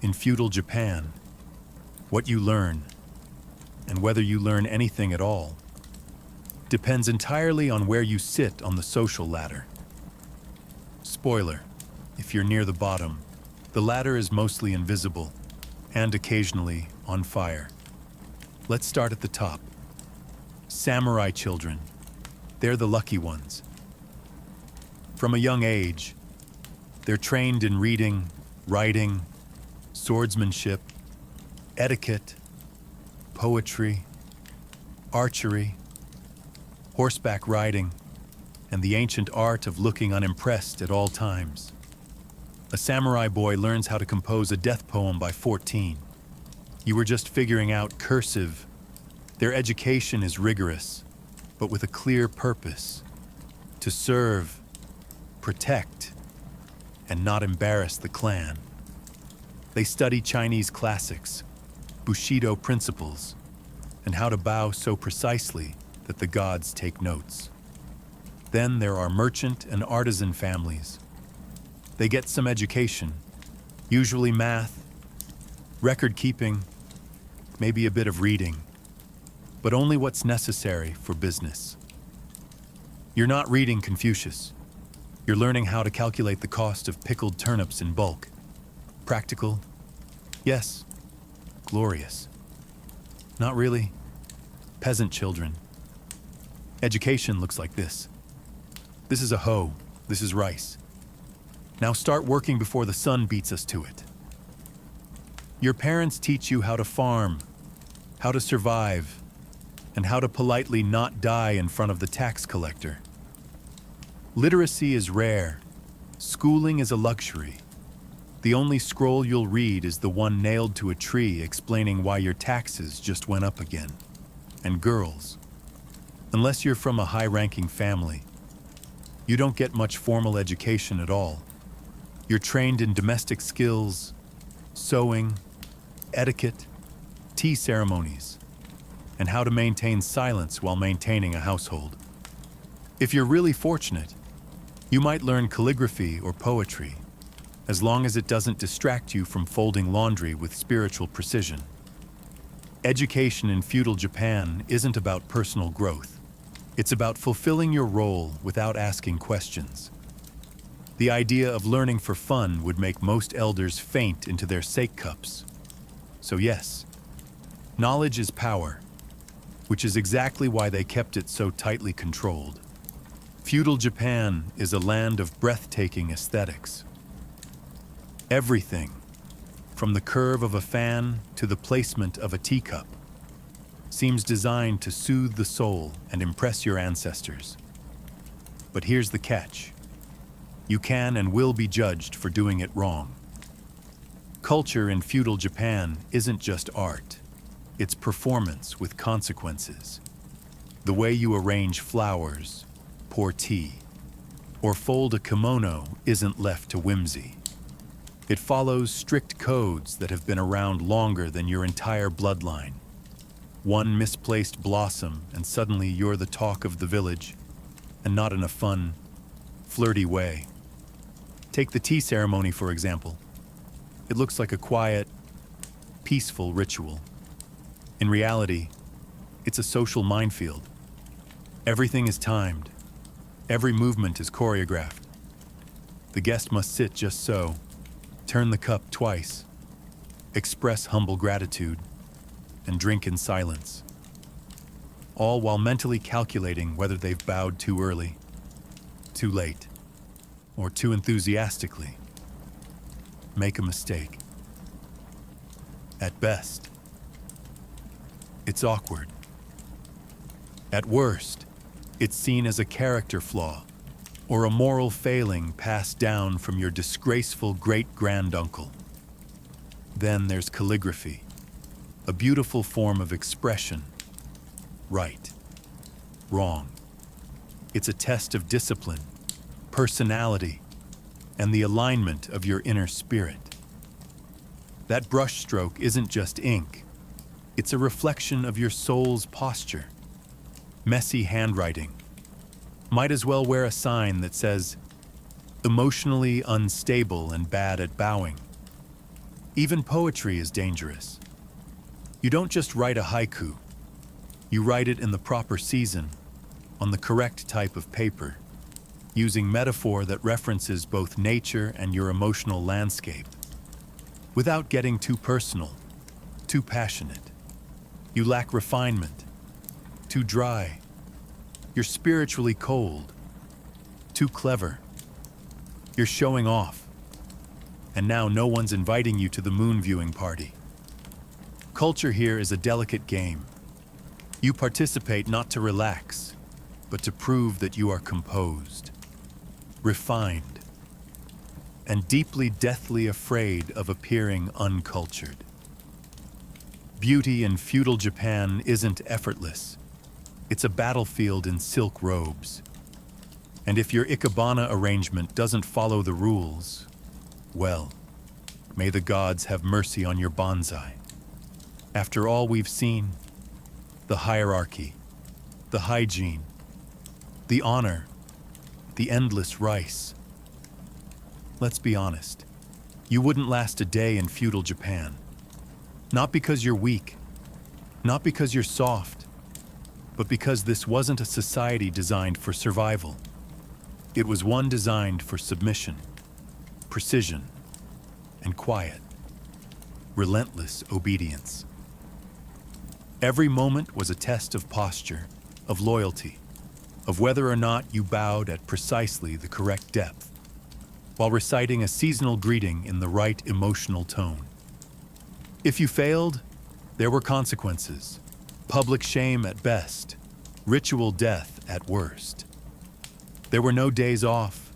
In feudal Japan, what you learn, and whether you learn anything at all, depends entirely on where you sit on the social ladder. Spoiler, if you're near the bottom, the ladder is mostly invisible, and occasionally on fire. Let's start at the top. Samurai children, they're the lucky ones. From a young age, they're trained in reading, writing, swordsmanship, etiquette, poetry, archery, horseback riding, and the ancient art of looking unimpressed at all times. A samurai boy learns how to compose a death poem by 14. You were just figuring out cursive. Their education is rigorous, but with a clear purpose: to serve, protect, and not embarrass the clan. They study Chinese classics, Bushido principles, and how to bow so precisely that the gods take notes. Then there are merchant and artisan families. They get some education, usually math, record keeping, maybe a bit of reading, but only what's necessary for business. You're not reading Confucius. You're learning how to calculate the cost of pickled turnips in bulk. Practical? Yes. Glorious. Not really. Peasant children. Education looks like this. This is a hoe. This is rice. Now start working before the sun beats us to it. Your parents teach you how to farm, how to survive, and how to politely not die in front of the tax collector. Literacy is rare. Schooling is a luxury. The only scroll you'll read is the one nailed to a tree explaining why your taxes just went up again. And girls, unless you're from a high-ranking family, you don't get much formal education at all. You're trained in domestic skills, sewing, etiquette, tea ceremonies, and how to maintain silence while maintaining a household. If you're really fortunate, you might learn calligraphy or poetry, as long as it doesn't distract you from folding laundry with spiritual precision. Education in feudal Japan isn't about personal growth. It's about fulfilling your role without asking questions. The idea of learning for fun would make most elders faint into their sake cups. So yes, knowledge is power, which is exactly why they kept it so tightly controlled. Feudal Japan is a land of breathtaking aesthetics. Everything, from the curve of a fan to the placement of a teacup, seems designed to soothe the soul and impress your ancestors. But here's the catch. You can and will be judged for doing it wrong. Culture in feudal Japan isn't just art. It's performance with consequences. The way you arrange flowers, pour tea, or fold a kimono isn't left to whimsy. It follows strict codes that have been around longer than your entire bloodline. One misplaced blossom and suddenly you're the talk of the village, and not in a fun, flirty way. Take the tea ceremony, for example. It looks like a quiet, peaceful ritual. In reality, it's a social minefield. Everything is timed. Every movement is choreographed. The guest must sit just so, turn the cup twice, express humble gratitude, and drink in silence, all while mentally calculating whether they've bowed too early, too late, or too enthusiastically. Make a mistake. At best, it's awkward. At worst, it's seen as a character flaw or a moral failing passed down from your disgraceful great-granduncle. Then there's calligraphy, a beautiful form of expression. Right, wrong. It's a test of discipline, personality, and the alignment of your inner spirit. That brushstroke isn't just ink. It's a reflection of your soul's posture. Messy handwriting might as well wear a sign that says, emotionally unstable and bad at bowing. Even poetry is dangerous. You don't just write a haiku. You write it in the proper season, on the correct type of paper, using metaphor that references both nature and your emotional landscape, without getting too personal, too passionate. You lack refinement, too dry. You're spiritually cold, too clever. You're showing off, and now no one's inviting you to the moon viewing party. Culture here is a delicate game. You participate not to relax, but to prove that you are composed, refined, and deeply deathly afraid of appearing uncultured. Beauty in feudal Japan isn't effortless. It's a battlefield in silk robes. And if your ikebana arrangement doesn't follow the rules, well, may the gods have mercy on your bonsai. After all we've seen, the hierarchy, the hygiene, the honor, the endless rice. Let's be honest, you wouldn't last a day in feudal Japan. Not because you're weak, not because you're soft, but because this wasn't a society designed for survival. It was one designed for submission, precision, and quiet, relentless obedience. Every moment was a test of posture, of loyalty, of whether or not you bowed at precisely the correct depth, while reciting a seasonal greeting in the right emotional tone. If you failed, there were consequences. Public shame at best, ritual death at worst. There were no days off,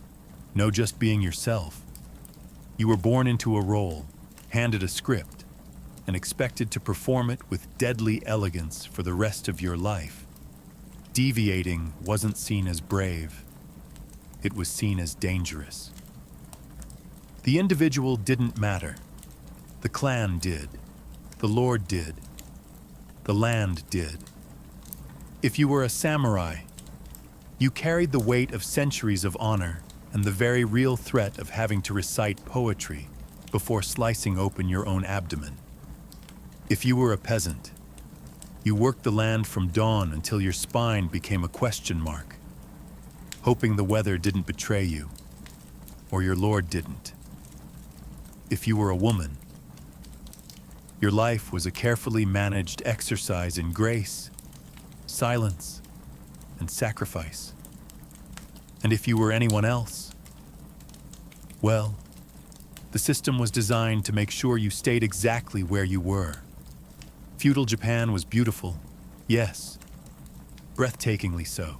no just being yourself. You were born into a role, handed a script, and expected to perform it with deadly elegance for the rest of your life. Deviating wasn't seen as brave. It was seen as dangerous. The individual didn't matter. The clan did. The lord did. The land did. If you were a samurai, you carried the weight of centuries of honor and the very real threat of having to recite poetry before slicing open your own abdomen. If you were a peasant, you worked the land from dawn until your spine became a question mark, hoping the weather didn't betray you, or your lord didn't. If you were a woman, your life was a carefully managed exercise in grace, silence, and sacrifice. And if you were anyone else, well, the system was designed to make sure you stayed exactly where you were. Feudal Japan was beautiful, yes, breathtakingly so.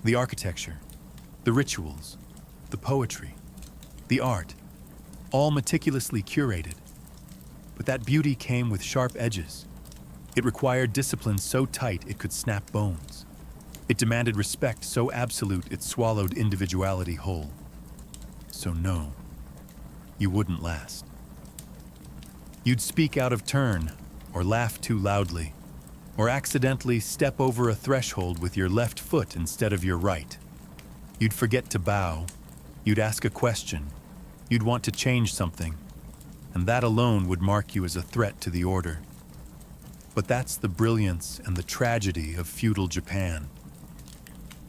The architecture, the rituals, the poetry, the art, all meticulously curated. But that beauty came with sharp edges. It required discipline so tight it could snap bones. It demanded respect so absolute it swallowed individuality whole. So no, you wouldn't last. You'd speak out of turn, or laugh too loudly, or accidentally step over a threshold with your left foot instead of your right. You'd forget to bow, you'd ask a question, you'd want to change something, and that alone would mark you as a threat to the order. But that's the brilliance and the tragedy of feudal Japan.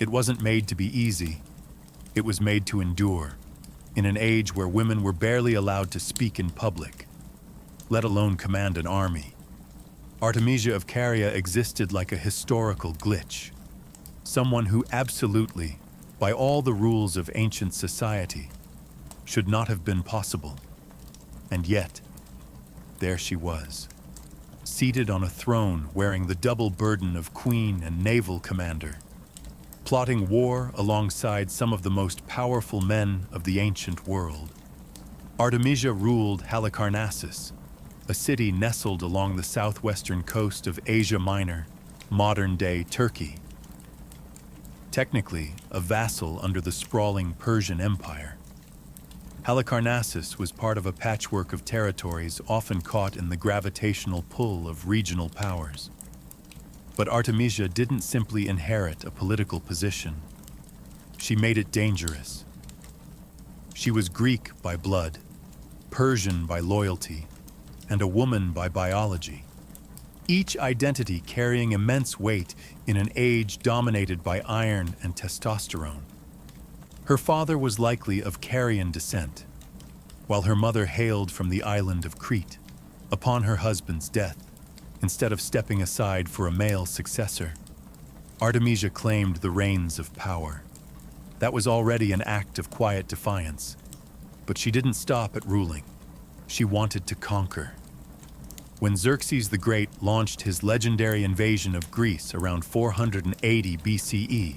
It wasn't made to be easy, it was made to endure, in an age where women were barely allowed to speak in public, let alone command an army. Artemisia of Caria existed like a historical glitch, someone who absolutely, by all the rules of ancient society, should not have been possible. And yet, there she was, seated on a throne wearing the double burden of queen and naval commander, plotting war alongside some of the most powerful men of the ancient world. Artemisia ruled Halicarnassus, a city nestled along the southwestern coast of Asia Minor, modern-day Turkey. Technically, a vassal under the sprawling Persian Empire. Halicarnassus was part of a patchwork of territories often caught in the gravitational pull of regional powers. But Artemisia didn't simply inherit a political position. She made it dangerous. She was Greek by blood, Persian by loyalty, and a woman by biology. Each identity carrying immense weight in an age dominated by iron and testosterone. Her father was likely of Carian descent, while her mother hailed from the island of Crete. Upon her husband's death, instead of stepping aside for a male successor, Artemisia claimed the reins of power. That was already an act of quiet defiance, but she didn't stop at ruling. She wanted to conquer. When Xerxes the Great launched his legendary invasion of Greece around 480 BCE,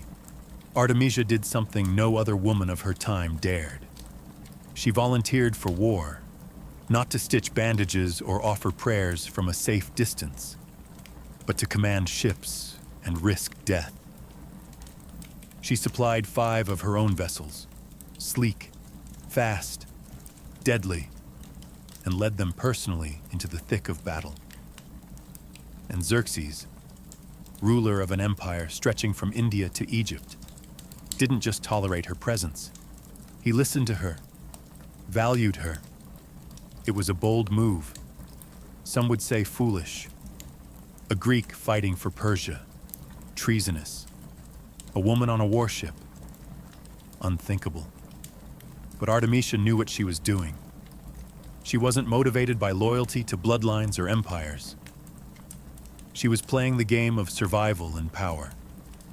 Artemisia did something no other woman of her time dared. She volunteered for war, not to stitch bandages or offer prayers from a safe distance, but to command ships and risk death. She supplied 5 of her own vessels, sleek, fast, deadly, and led them personally into the thick of battle. And Xerxes, ruler of an empire stretching from India to Egypt, didn't just tolerate her presence. He listened to her, valued her. It was a bold move. Some would say foolish. A Greek fighting for Persia, treasonous. A woman on a warship, unthinkable. But Artemisia knew what she was doing. She wasn't motivated by loyalty to bloodlines or empires. She was playing the game of survival and power,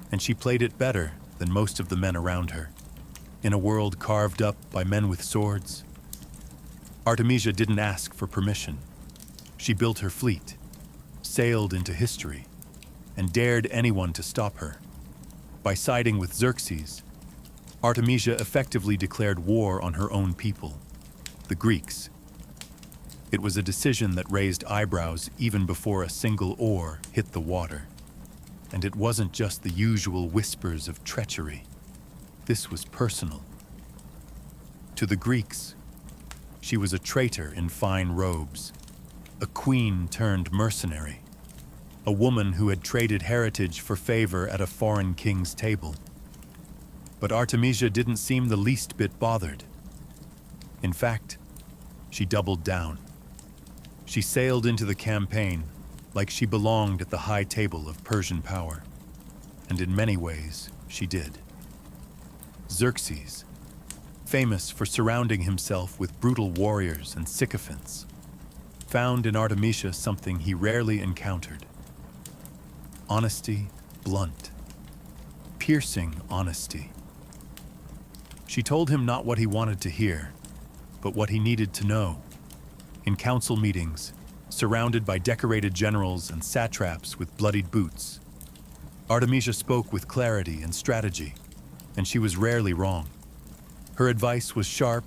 and she played it better than most of the men around her. In a world carved up by men with swords, Artemisia didn't ask for permission. She built her fleet, sailed into history, and dared anyone to stop her. By siding with Xerxes, Artemisia effectively declared war on her own people, the Greeks. It was a decision that raised eyebrows even before a single oar hit the water. And it wasn't just the usual whispers of treachery. This was personal. To the Greeks, she was a traitor in fine robes, a queen turned mercenary, a woman who had traded heritage for favor at a foreign king's table. But Artemisia didn't seem the least bit bothered. In fact, she doubled down. She sailed into the campaign like she belonged at the high table of Persian power. And in many ways, she did. Xerxes, famous for surrounding himself with brutal warriors and sycophants, found in Artemisia something he rarely encountered. Honesty, blunt, piercing honesty. She told him not what he wanted to hear, but what he needed to know. In council meetings, surrounded by decorated generals and satraps with bloodied boots, Artemisia spoke with clarity and strategy, and she was rarely wrong. Her advice was sharp,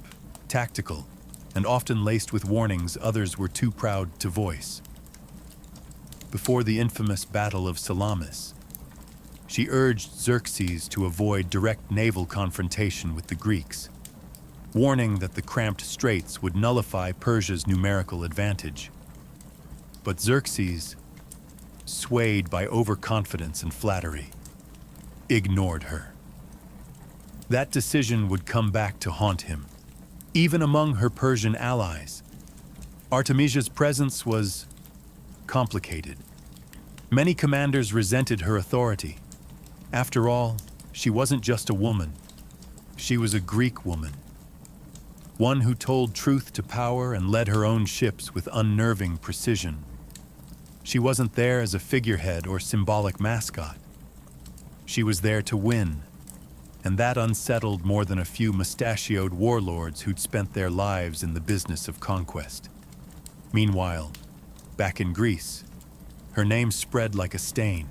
tactical, and often laced with warnings others were too proud to voice. Before the infamous Battle of Salamis, she urged Xerxes to avoid direct naval confrontation with the Greeks, warning that the cramped straits would nullify Persia's numerical advantage. But Xerxes, swayed by overconfidence and flattery, ignored her. That decision would come back to haunt him, even among her Persian allies. Artemisia's presence was complicated. Many commanders resented her authority. After all, she wasn't just a woman. She was a Greek woman. One who told truth to power and led her own ships with unnerving precision. She wasn't there as a figurehead or symbolic mascot. She was there to win, and that unsettled more than a few mustachioed warlords who'd spent their lives in the business of conquest. Meanwhile, back in Greece, her name spread like a stain.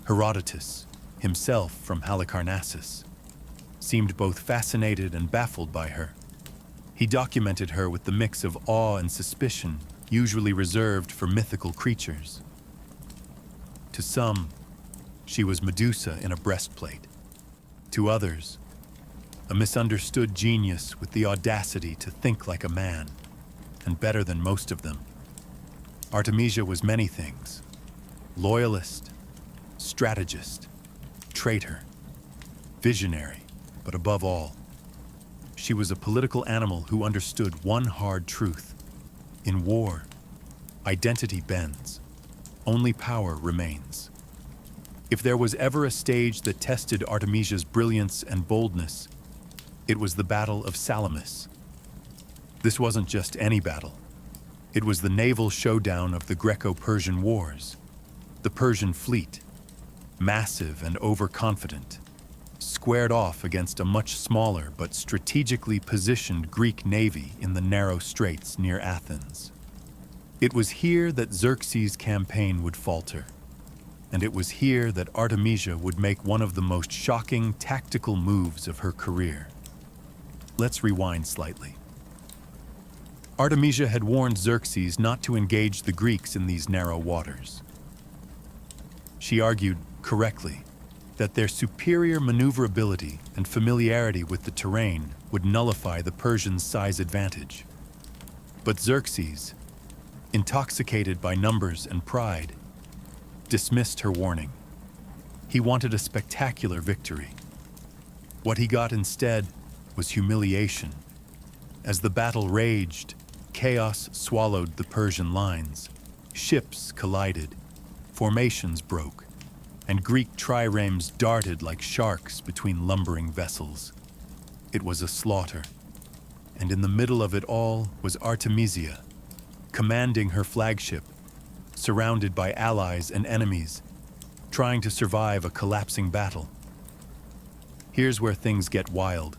Herodotus, himself from Halicarnassus, seemed both fascinated and baffled by her. He documented her with the mix of awe and suspicion usually reserved for mythical creatures. To some, she was Medusa in a breastplate. To others, a misunderstood genius with the audacity to think like a man, and better than most of them. Artemisia was many things: loyalist, strategist, traitor, visionary, but above all, she was a political animal who understood one hard truth. In war, identity bends. Only power remains. If there was ever a stage that tested Artemisia's brilliance and boldness, it was the Battle of Salamis. This wasn't just any battle. It was the naval showdown of the Greco-Persian Wars. The Persian fleet, massive and overconfident, squared off against a much smaller but strategically positioned Greek navy in the narrow straits near Athens. It was here that Xerxes' campaign would falter, and it was here that Artemisia would make one of the most shocking tactical moves of her career. Let's rewind slightly. Artemisia had warned Xerxes not to engage the Greeks in these narrow waters. She argued, correctly, that their superior maneuverability and familiarity with the terrain would nullify the Persians' size advantage. But Xerxes, intoxicated by numbers and pride, dismissed her warning. He wanted a spectacular victory. What he got instead was humiliation. As the battle raged, chaos swallowed the Persian lines. Ships collided, formations broke, and Greek triremes darted like sharks between lumbering vessels. It was a slaughter, and in the middle of it all was Artemisia, commanding her flagship, surrounded by allies and enemies, trying to survive a collapsing battle. Here's where things get wild.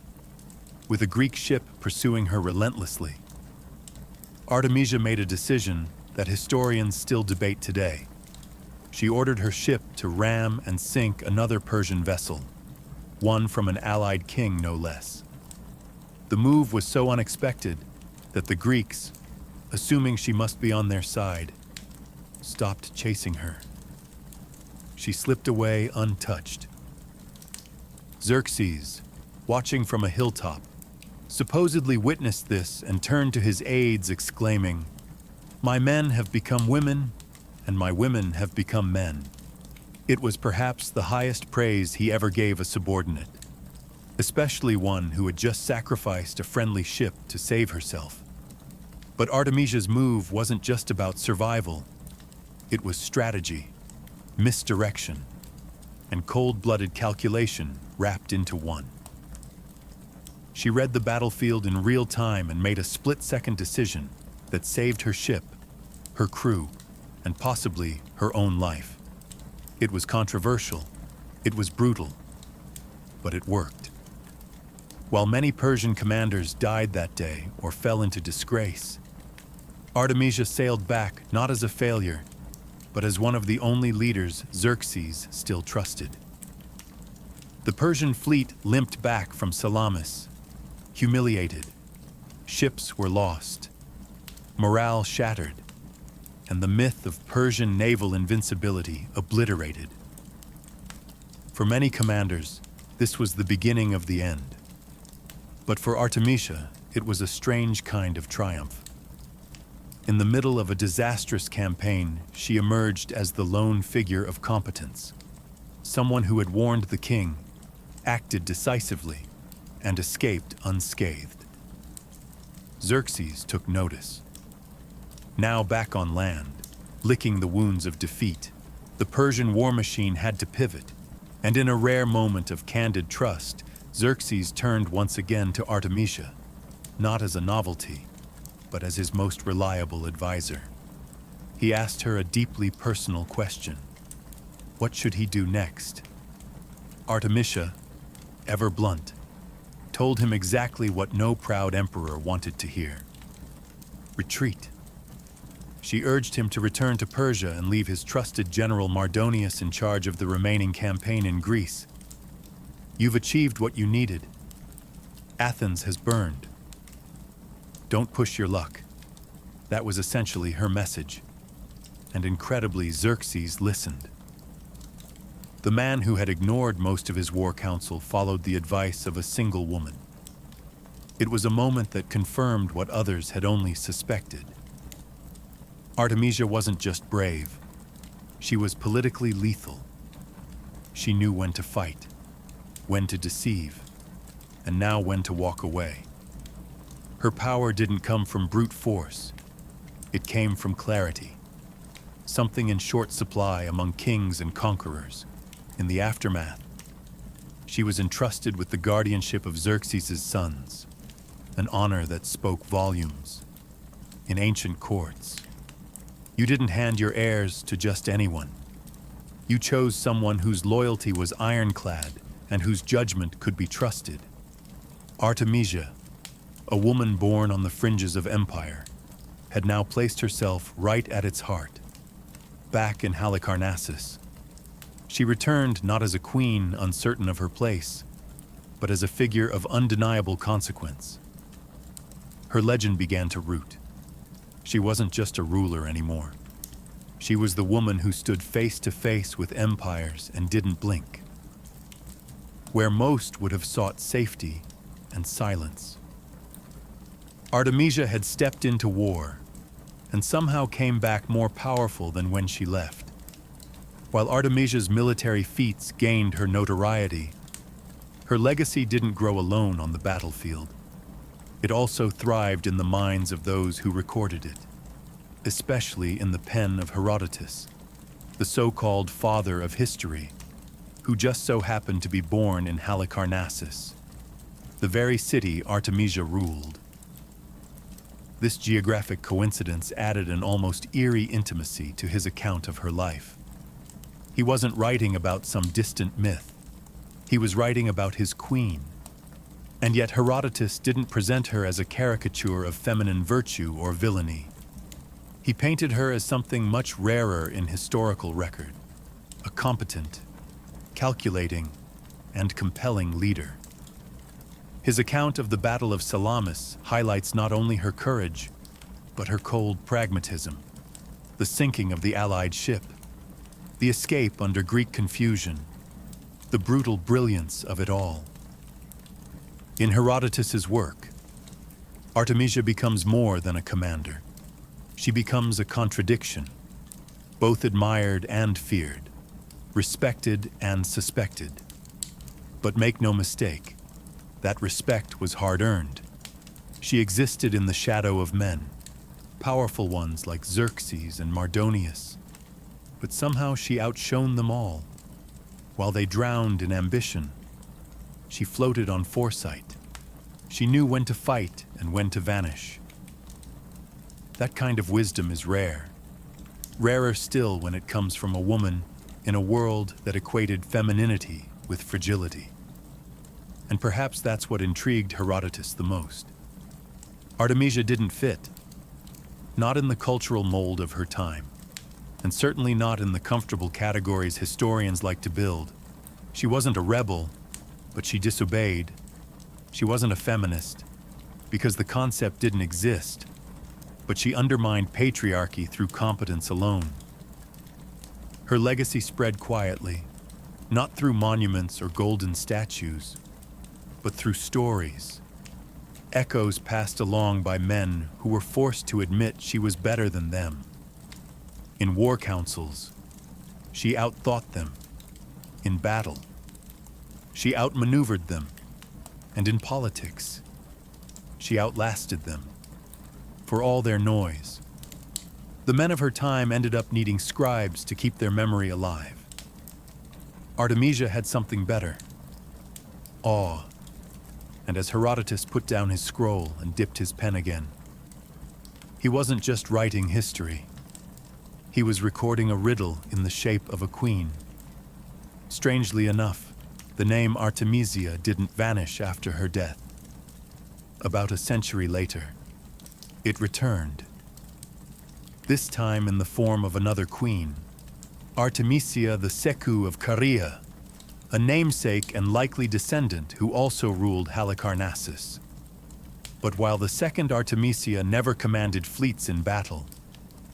With a Greek ship pursuing her relentlessly, Artemisia made a decision that historians still debate today. She ordered her ship to ram and sink another Persian vessel, one from an allied king no less. The move was so unexpected that the Greeks, assuming she must be on their side, stopped chasing her. She slipped away untouched. Xerxes, watching from a hilltop, supposedly witnessed this and turned to his aides exclaiming, "My men have become women, and my women have become men. It was perhaps the highest praise he ever gave a subordinate, especially one who had just sacrificed a friendly ship to save herself. But Artemisia's move wasn't just about survival. It was strategy, misdirection, and cold-blooded calculation wrapped into one. She read the battlefield in real time and made a split-second decision that saved her ship, her crew, and possibly her own life. It was controversial, it was brutal, but it worked. While many Persian commanders died that day or fell into disgrace, Artemisia sailed back not as a failure, but as one of the only leaders Xerxes still trusted. The Persian fleet limped back from Salamis, humiliated. Ships were lost, morale shattered, and the myth of Persian naval invincibility obliterated. For many commanders, this was the beginning of the end. But for Artemisia, it was a strange kind of triumph. In the middle of a disastrous campaign, she emerged as the lone figure of competence, someone who had warned the king, acted decisively, and escaped unscathed. Xerxes took notice. Now back on land, licking the wounds of defeat, the Persian war machine had to pivot, and in a rare moment of candid trust, Xerxes turned once again to Artemisia, not as a novelty, but as his most reliable advisor. He asked her a deeply personal question. What should he do next? Artemisia, ever blunt, told him exactly what no proud emperor wanted to hear. Retreat. She urged him to return to Persia and leave his trusted general Mardonius in charge of the remaining campaign in Greece. You've achieved what you needed. Athens has burned. Don't push your luck. That was essentially her message. And incredibly, Xerxes listened. The man who had ignored most of his war council followed the advice of a single woman. It was a moment that confirmed what others had only suspected. Artemisia wasn't just brave. She was politically lethal. She knew when to fight, when to deceive, and now when to walk away. Her power didn't come from brute force. It came from clarity, something in short supply among kings and conquerors. In the aftermath, she was entrusted with the guardianship of Xerxes' sons, an honor that spoke volumes. In ancient courts, you didn't hand your heirs to just anyone. You chose someone whose loyalty was ironclad and whose judgment could be trusted. Artemisia, a woman born on the fringes of empire, had now placed herself right at its heart, back in Halicarnassus. She returned not as a queen uncertain of her place, but as a figure of undeniable consequence. Her legend began to root. She wasn't just a ruler anymore. She was the woman who stood face to face with empires and didn't blink. Where most would have sought safety and silence, Artemisia had stepped into war and somehow came back more powerful than when she left. While Artemisia's military feats gained her notoriety, her legacy didn't grow alone on the battlefield. It also thrived in the minds of those who recorded it, especially in the pen of Herodotus, the so-called father of history, who just so happened to be born in Halicarnassus, the very city Artemisia ruled. This geographic coincidence added an almost eerie intimacy to his account of her life. He wasn't writing about some distant myth. He was writing about his queen. And yet Herodotus didn't present her as a caricature of feminine virtue or villainy. He painted her as something much rarer in historical record, a competent, calculating, and compelling leader. His account of the Battle of Salamis highlights not only her courage, but her cold pragmatism, the sinking of the Allied ship, the escape under Greek confusion, the brutal brilliance of it all. In Herodotus's work, Artemisia becomes more than a commander. She becomes a contradiction, both admired and feared, respected and suspected. But make no mistake, that respect was hard-earned. She existed in the shadow of men, powerful ones like Xerxes and Mardonius, but somehow she outshone them all. While they drowned in ambition, she floated on foresight. She knew when to fight and when to vanish. That kind of wisdom is rare. Rarer still when it comes from a woman in a world that equated femininity with fragility. And perhaps that's what intrigued Herodotus the most. Artemisia didn't fit, not in the cultural mold of her time, and certainly not in the comfortable categories historians like to build. She wasn't a rebel, but she disobeyed. She wasn't a feminist, because the concept didn't exist, but she undermined patriarchy through competence alone. Her legacy spread quietly, not through monuments or golden statues, but through stories, echoes passed along by men who were forced to admit she was better than them. In war councils, she outthought them. In battle, she outmaneuvered them. And in politics, she outlasted them. For all their noise, the men of her time ended up needing scribes to keep their memory alive. Artemisia had something better: awe. And as Herodotus put down his scroll and dipped his pen again, he wasn't just writing history. He was recording a riddle in the shape of a queen. Strangely enough, the name Artemisia didn't vanish after her death. About a century later, it returned. This time in the form of another queen, Artemisia the Seku of Caria, a namesake and likely descendant who also ruled Halicarnassus. But while the second Artemisia never commanded fleets in battle,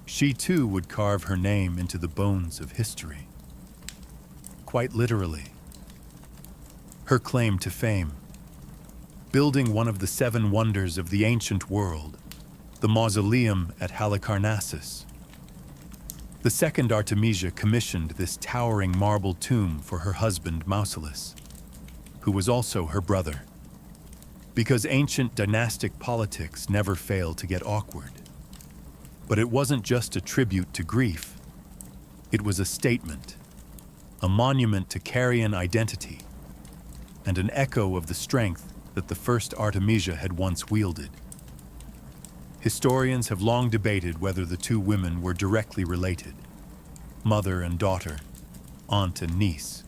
she too would carve her name into the bones of history. Quite literally. Her claim to fame: building one of the 7 wonders of the ancient world, the mausoleum at Halicarnassus. The second Artemisia commissioned this towering marble tomb for her husband Mausolus, who was also her brother, because ancient dynastic politics never fail to get awkward. But it wasn't just a tribute to grief. It was a statement, a monument to Carian identity, and an echo of the strength that the first Artemisia had once wielded. Historians have long debated whether the two women were directly related, mother and daughter, aunt and niece,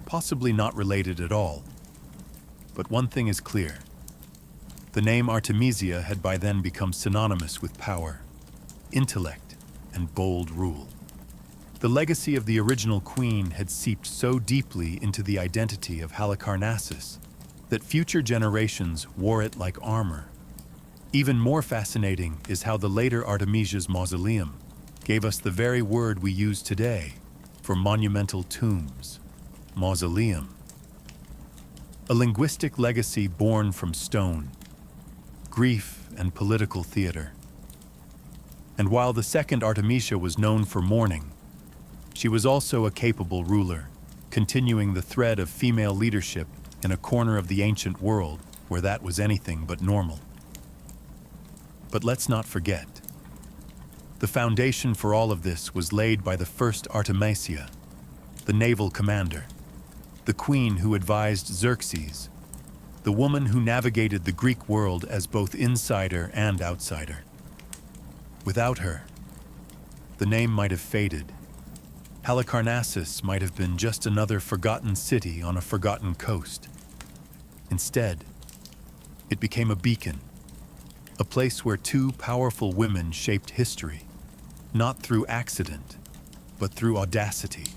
possibly not related at all. But one thing is clear: the name Artemisia had by then become synonymous with power, intellect, and bold rule. The legacy of the original queen had seeped so deeply into the identity of Halicarnassus that future generations wore it like armor. Even more fascinating is how the later Artemisia's mausoleum gave us the very word we use today for monumental tombs: mausoleum. A linguistic legacy born from stone, grief, and political theater. And while the second Artemisia was known for mourning, she was also a capable ruler, continuing the thread of female leadership in a corner of the ancient world where that was anything but normal. But let's not forget, the foundation for all of this was laid by the first Artemisia, the naval commander, the queen who advised Xerxes, the woman who navigated the Greek world as both insider and outsider. Without her, the name might have faded. Halicarnassus might have been just another forgotten city on a forgotten coast. Instead, it became a beacon, a place where two powerful women shaped history, not through accident, but through audacity.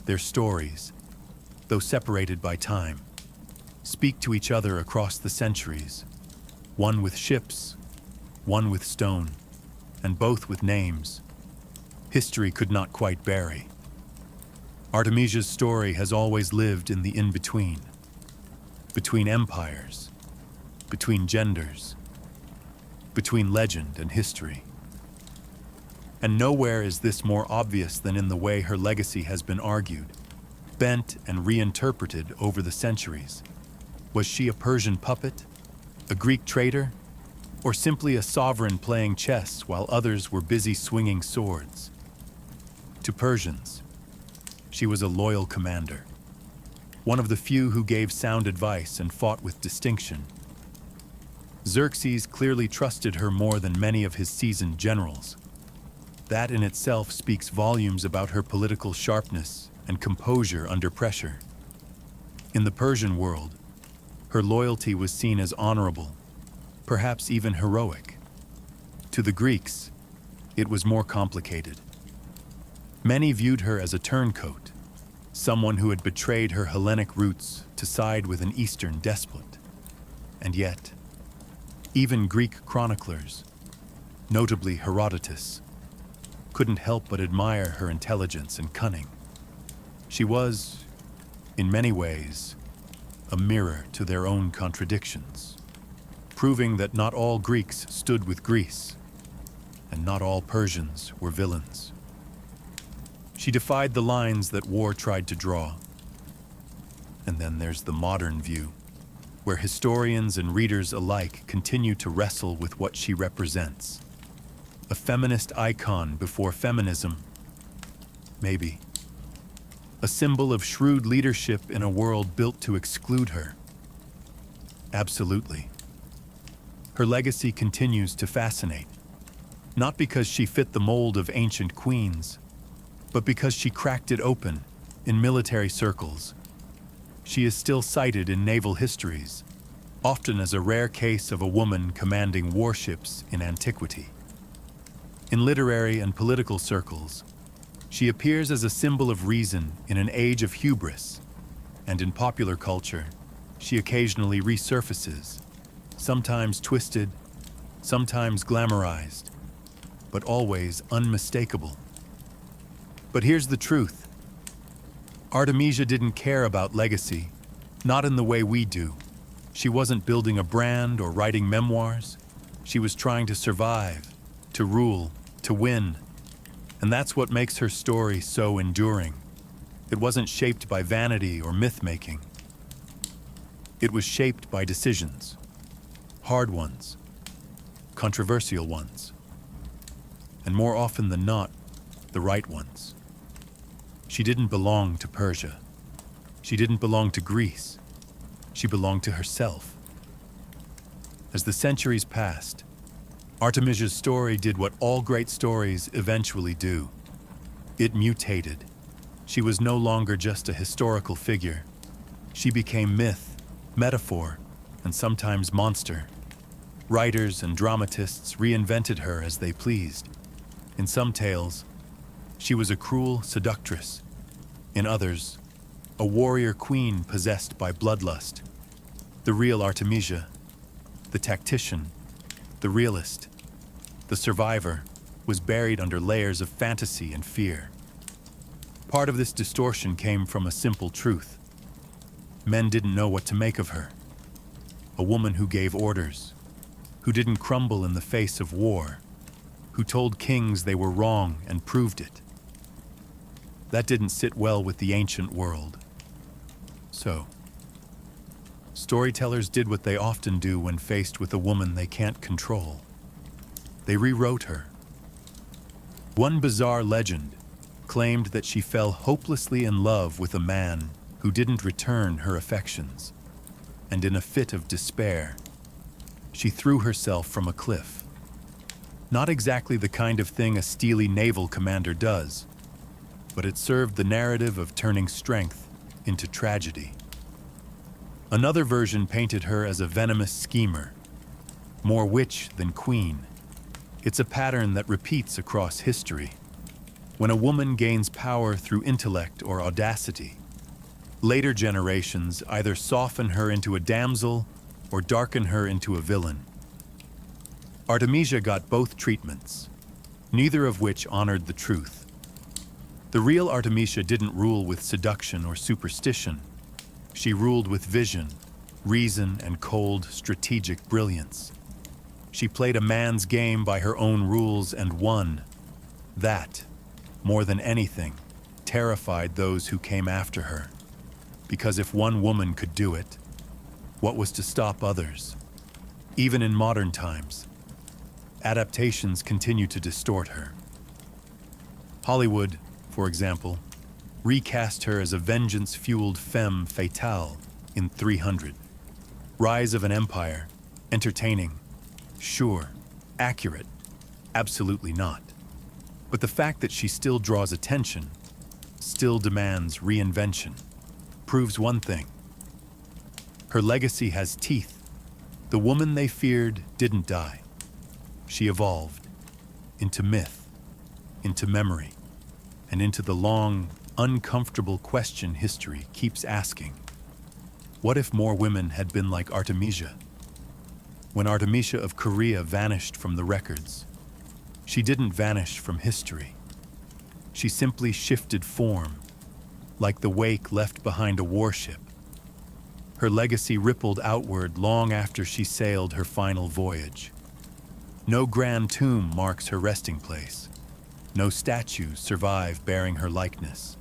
Their stories, though separated by time, speak to each other across the centuries, one with ships, one with stone, and both with names history could not quite bury. Artemisia's story has always lived in the in-between, between empires, between genders, between legend and history. And nowhere is this more obvious than in the way her legacy has been argued, bent and reinterpreted over the centuries. Was she a Persian puppet, a Greek traitor, or simply a sovereign playing chess while others were busy swinging swords? To Persians, she was a loyal commander, one of the few who gave sound advice and fought with distinction. Xerxes clearly trusted her more than many of his seasoned generals. That in itself speaks volumes about her political sharpness and composure under pressure. In the Persian world, her loyalty was seen as honorable, perhaps even heroic. To the Greeks, it was more complicated. Many viewed her as a turncoat, someone who had betrayed her Hellenic roots to side with an Eastern despot. And yet, even Greek chroniclers, notably Herodotus, couldn't help but admire her intelligence and cunning. She was, in many ways, a mirror to their own contradictions, proving that not all Greeks stood with Greece, and not all Persians were villains. She defied the lines that war tried to draw. And then there's the modern view, where historians and readers alike continue to wrestle with what she represents. A feminist icon before feminism? Maybe. A symbol of shrewd leadership in a world built to exclude her? Absolutely. Her legacy continues to fascinate, not because she fit the mold of ancient queens, but because she cracked it open in military circles. She is still cited in naval histories, often as a rare case of a woman commanding warships in antiquity. In literary and political circles, she appears as a symbol of reason in an age of hubris, and in popular culture, she occasionally resurfaces, sometimes twisted, sometimes glamorized, but always unmistakable. But here's the truth. Artemisia didn't care about legacy, not in the way we do. She wasn't building a brand or writing memoirs. She was trying to survive, to rule, to win. And that's what makes her story so enduring. It wasn't shaped by vanity or myth-making. It was shaped by decisions, hard ones, controversial ones, and more often than not, the right ones. She didn't belong to Persia. She didn't belong to Greece. She belonged to herself. As the centuries passed, Artemisia's story did what all great stories eventually do. It mutated. She was no longer just a historical figure. She became myth, metaphor, and sometimes monster. Writers and dramatists reinvented her as they pleased. In some tales, she was a cruel seductress. In others, a warrior queen possessed by bloodlust. The real Artemisia, the tactician, the realist, the survivor, was buried under layers of fantasy and fear. Part of this distortion came from a simple truth. Men didn't know what to make of her. A woman who gave orders, who didn't crumble in the face of war, who told kings they were wrong and proved it. That didn't sit well with the ancient world. So, storytellers did what they often do when faced with a woman they can't control. They rewrote her. One bizarre legend claimed that she fell hopelessly in love with a man who didn't return her affections, and in a fit of despair, she threw herself from a cliff. Not exactly the kind of thing a steely naval commander does, but it served the narrative of turning strength into tragedy. Another version painted her as a venomous schemer, more witch than queen. It's a pattern that repeats across history. When a woman gains power through intellect or audacity, later generations either soften her into a damsel or darken her into a villain. Artemisia got both treatments, neither of which honored the truth. The real Artemisia didn't rule with seduction or superstition. She ruled with vision, reason, and cold, strategic brilliance. She played a man's game by her own rules and won. That, more than anything, terrified those who came after her. Because if one woman could do it, what was to stop others? Even in modern times, adaptations continue to distort her. Hollywood, for example, recast her as a vengeance-fueled femme fatale in 300. Rise of an Empire, entertaining, sure, accurate, absolutely not. But the fact that she still draws attention, still demands reinvention, proves one thing. Her legacy has teeth. The woman they feared didn't die. She evolved into myth, into memory, and into the long, uncomfortable question history keeps asking. What if more women had been like Artemisia? When Artemisia of Korea vanished from the records, she didn't vanish from history. She simply shifted form, like the wake left behind a warship. Her legacy rippled outward long after she sailed her final voyage. No grand tomb marks her resting place. No statues survive bearing her likeness.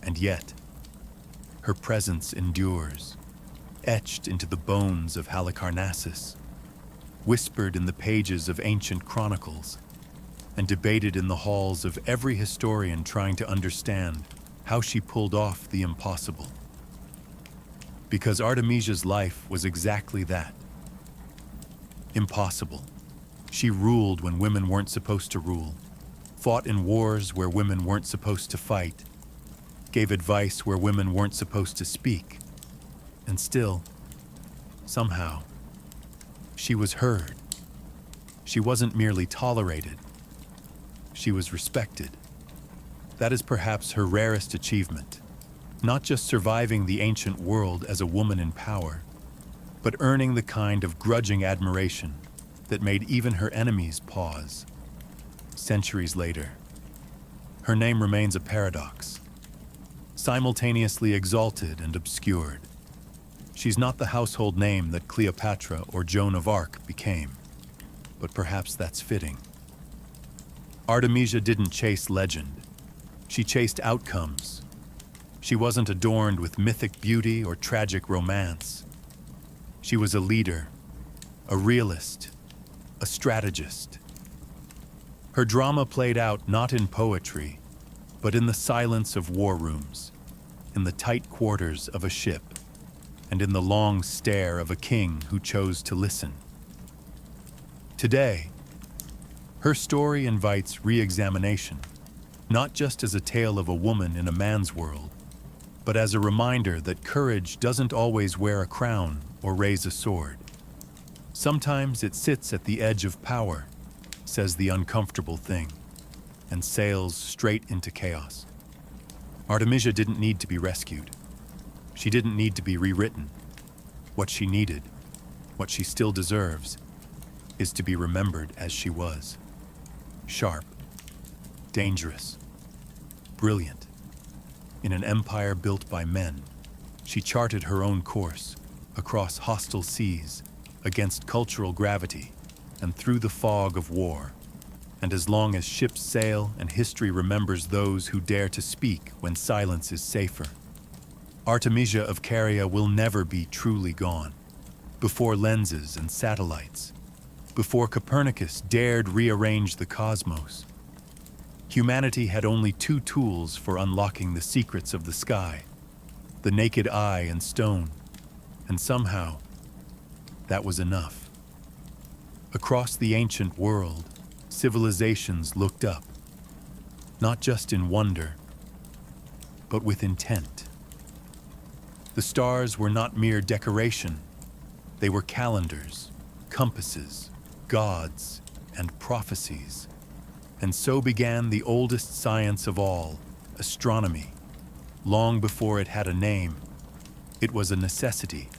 And yet, her presence endures, etched into the bones of Halicarnassus, whispered in the pages of ancient chronicles, and debated in the halls of every historian trying to understand how she pulled off the impossible. Because Artemisia's life was exactly that. Impossible. She ruled when women weren't supposed to rule, fought in wars where women weren't supposed to fight, gave advice where women weren't supposed to speak, and still, somehow, she was heard. She wasn't merely tolerated. She was respected. That is perhaps her rarest achievement, not just surviving the ancient world as a woman in power, but earning the kind of grudging admiration that made even her enemies pause. Centuries later, her name remains a paradox, simultaneously exalted and obscured. She's not the household name that Cleopatra or Joan of Arc became, but perhaps that's fitting. Artemisia didn't chase legend. She chased outcomes. She wasn't adorned with mythic beauty or tragic romance. She was a leader, a realist, a strategist. Her drama played out not in poetry, but in the silence of war rooms, in the tight quarters of a ship, and in the long stare of a king who chose to listen. Today, her story invites re-examination, not just as a tale of a woman in a man's world, but as a reminder that courage doesn't always wear a crown or raise a sword. Sometimes it sits at the edge of power, says the uncomfortable thing, and sails straight into chaos. Artemisia didn't need to be rescued. She didn't need to be rewritten. What she needed, what she still deserves, is to be remembered as she was. Sharp, dangerous, brilliant. In an empire built by men, she charted her own course across hostile seas, against cultural gravity, and through the fog of war. And as long as ships sail and history remembers those who dare to speak when silence is safer, Artemisia of Caria will never be truly gone. Before lenses and satellites, before Copernicus dared rearrange the cosmos, humanity had only two tools for unlocking the secrets of the sky: the naked eye and stone, and somehow, that was enough. Across the ancient world, civilizations looked up, not just in wonder, but with intent. The stars were not mere decoration. They were calendars, compasses, gods, and prophecies. And so began the oldest science of all, astronomy. Long before it had a name, it was a necessity.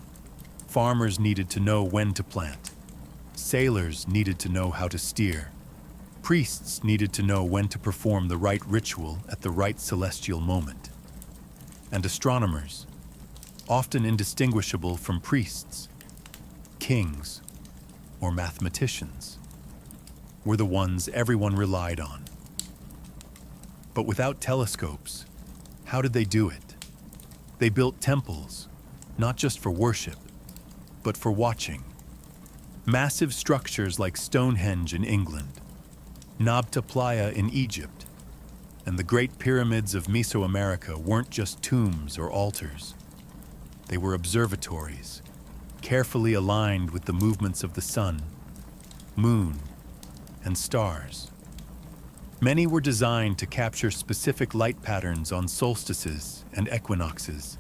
Farmers needed to know when to plant. Sailors needed to know how to steer. Priests needed to know when to perform the right ritual at the right celestial moment. And astronomers, often indistinguishable from priests, kings, or mathematicians, were the ones everyone relied on. But without telescopes, how did they do it? They built temples, not just for worship, but for watching. Massive structures like Stonehenge in England, Nabta Playa in Egypt, and the Great Pyramids of Mesoamerica weren't just tombs or altars. They were observatories, carefully aligned with the movements of the sun, moon, and stars. Many were designed to capture specific light patterns on solstices and equinoxes,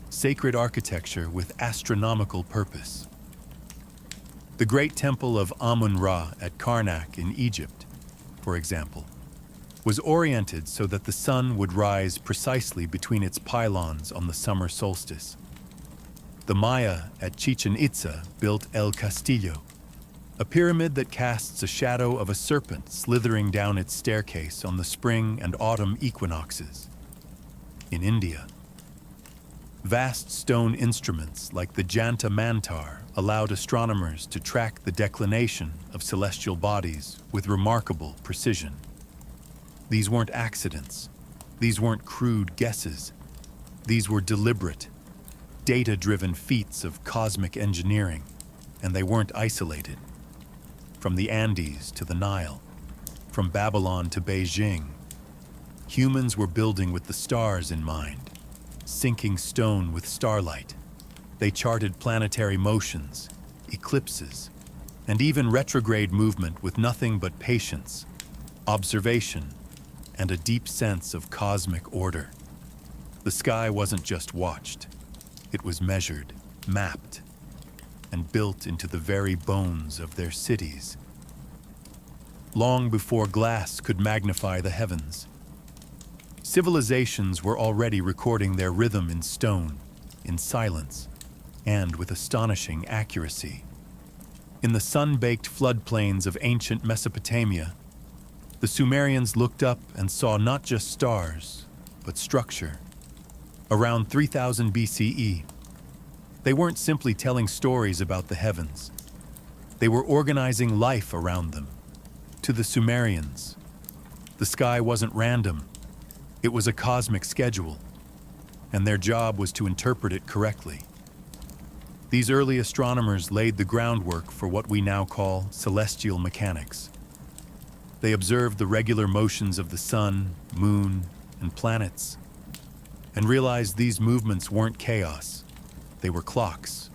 sacred architecture with astronomical purpose. The great temple of Amun-Ra at Karnak in Egypt, for example, was oriented so that the sun would rise precisely between its pylons on the summer solstice. The Maya at Chichen Itza built El Castillo, a pyramid that casts a shadow of a serpent slithering down its staircase on the spring and autumn equinoxes. In India, vast stone instruments like the Janta Mantar allowed astronomers to track the declination of celestial bodies with remarkable precision. These weren't accidents. These weren't crude guesses. These were deliberate, data-driven feats of cosmic engineering, and they weren't isolated. From the Andes to the Nile, from Babylon to Beijing, humans were building with the stars in mind, sinking stone with starlight. They charted planetary motions, eclipses, and even retrograde movement with nothing but patience, observation, and a deep sense of cosmic order. The sky wasn't just watched, it was measured, mapped, and built into the very bones of their cities. Long before glass could magnify the heavens, civilizations were already recording their rhythm in stone, in silence, and with astonishing accuracy. In the sun-baked floodplains of ancient Mesopotamia, the Sumerians looked up and saw not just stars, but structure. Around 3000 BCE, they weren't simply telling stories about the heavens. They were organizing life around them. To the Sumerians, the sky wasn't random. It was a cosmic schedule, and their job was to interpret it correctly. These early astronomers laid the groundwork for what we now call celestial mechanics. They observed the regular motions of the sun, moon, and planets, and realized these movements weren't chaos. They were clocks.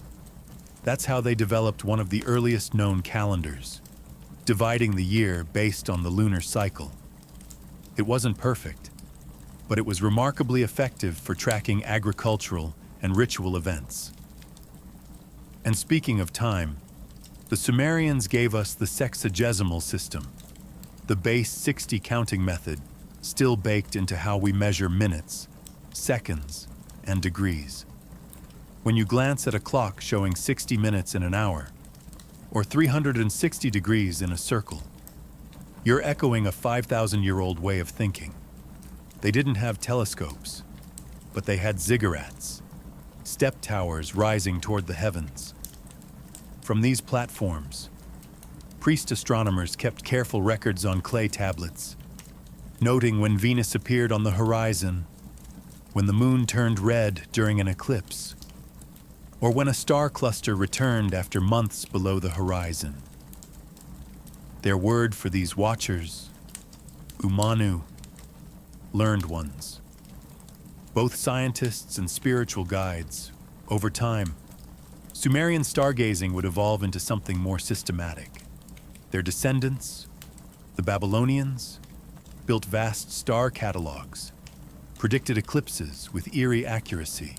That's how they developed one of the earliest known calendars, dividing the year based on the lunar cycle. It wasn't perfect, but it was remarkably effective for tracking agricultural and ritual events. And speaking of time, the Sumerians gave us the sexagesimal system, the base 60 counting method, still baked into how we measure minutes, seconds, and degrees. When you glance at a clock showing 60 minutes in an hour, or 360 degrees in a circle, you're echoing a 5,000-year-old way of thinking. They didn't have telescopes, but they had ziggurats, step towers rising toward the heavens. From these platforms, priest astronomers kept careful records on clay tablets, noting when Venus appeared on the horizon, when the moon turned red during an eclipse, or when a star cluster returned after months below the horizon. Their word for these watchers, Umanu, learned ones. Both scientists and spiritual guides, over time, Sumerian stargazing would evolve into something more systematic. Their descendants, the Babylonians, built vast star catalogs, predicted eclipses with eerie accuracy,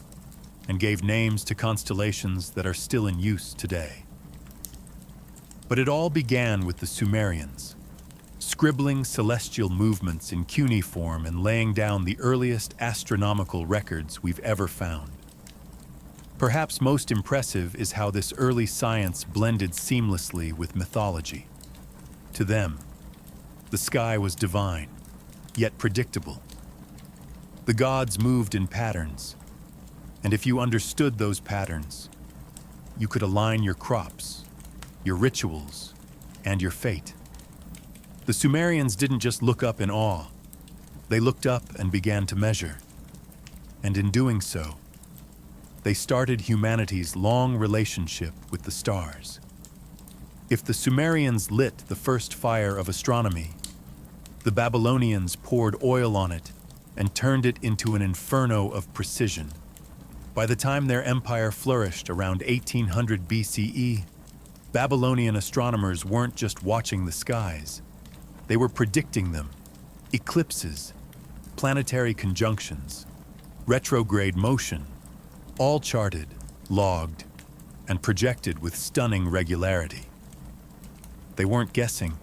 and gave names to constellations that are still in use today. But it all began with the Sumerians, scribbling celestial movements in cuneiform and laying down the earliest astronomical records we've ever found. Perhaps most impressive is how this early science blended seamlessly with mythology. To them, the sky was divine, yet predictable. The gods moved in patterns, and if you understood those patterns, you could align your crops, your rituals, and your fate. The Sumerians didn't just look up in awe. They looked up and began to measure. And in doing so, they started humanity's long relationship with the stars. If the Sumerians lit the first fire of astronomy, the Babylonians poured oil on it and turned it into an inferno of precision. By the time their empire flourished around 1800 BCE, Babylonian astronomers weren't just watching the skies. They were predicting them: eclipses, planetary conjunctions, retrograde motion, all charted, logged, and projected with stunning regularity. They weren't guessing,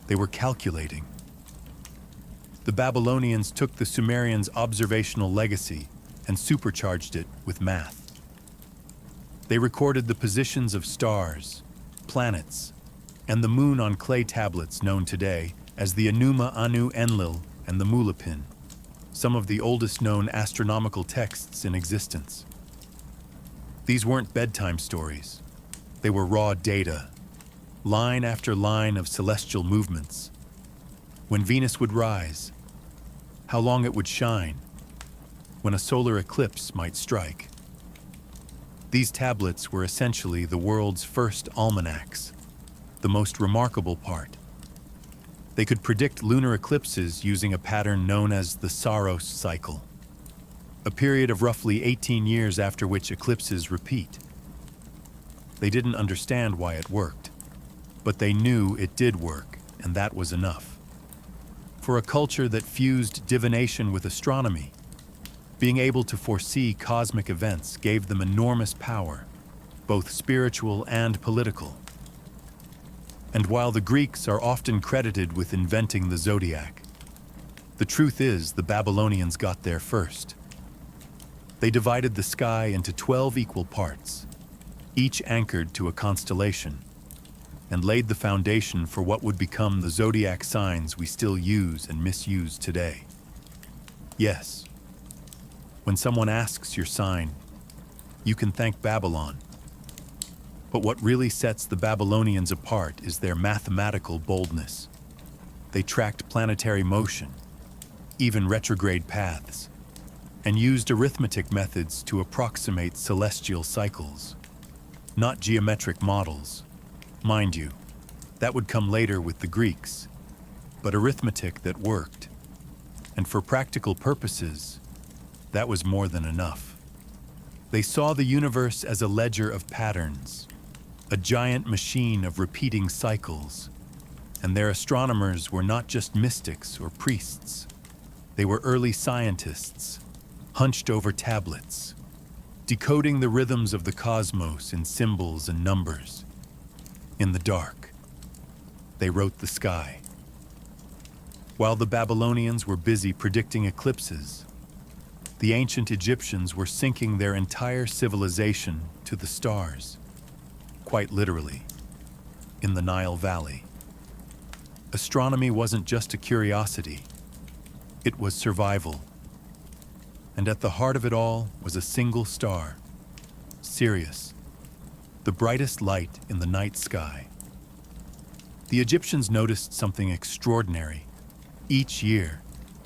they were calculating. The Babylonians took the Sumerians' observational legacy and supercharged it with math. They recorded the positions of stars, planets, and the moon on clay tablets known today as the Enuma Anu Enlil and the Mulapin, some of the oldest known astronomical texts in existence. These weren't bedtime stories. They were raw data, line after line of celestial movements. When Venus would rise, how long it would shine, when a solar eclipse might strike. These tablets were essentially the world's first almanacs, the most remarkable part. They could predict lunar eclipses using a pattern known as the Saros cycle, a period of roughly 18 years after which eclipses repeat. They didn't understand why it worked, but they knew it did work, and that was enough. For a culture that fused divination with astronomy, being able to foresee cosmic events gave them enormous power, both spiritual and political. And while the Greeks are often credited with inventing the zodiac, the truth is the Babylonians got there first. They divided the sky into 12 equal parts, each anchored to a constellation, and laid the foundation for what would become the zodiac signs we still use and misuse today. Yes, when someone asks your sign, you can thank Babylon. But what really sets the Babylonians apart is their mathematical boldness. They tracked planetary motion, even retrograde paths, and used arithmetic methods to approximate celestial cycles, not geometric models. Mind you, that would come later with the Greeks, but arithmetic that worked. And for practical purposes, that was more than enough. They saw the universe as a ledger of patterns, a giant machine of repeating cycles, and their astronomers were not just mystics or priests. They were early scientists, hunched over tablets, decoding the rhythms of the cosmos in symbols and numbers. In the dark, they wrote the sky. While the Babylonians were busy predicting eclipses, the ancient Egyptians were syncing their entire civilization to the stars, quite literally, in the Nile Valley. Astronomy wasn't just a curiosity, it was survival. And at the heart of it all was a single star, Sirius, the brightest light in the night sky. The Egyptians noticed something extraordinary each year,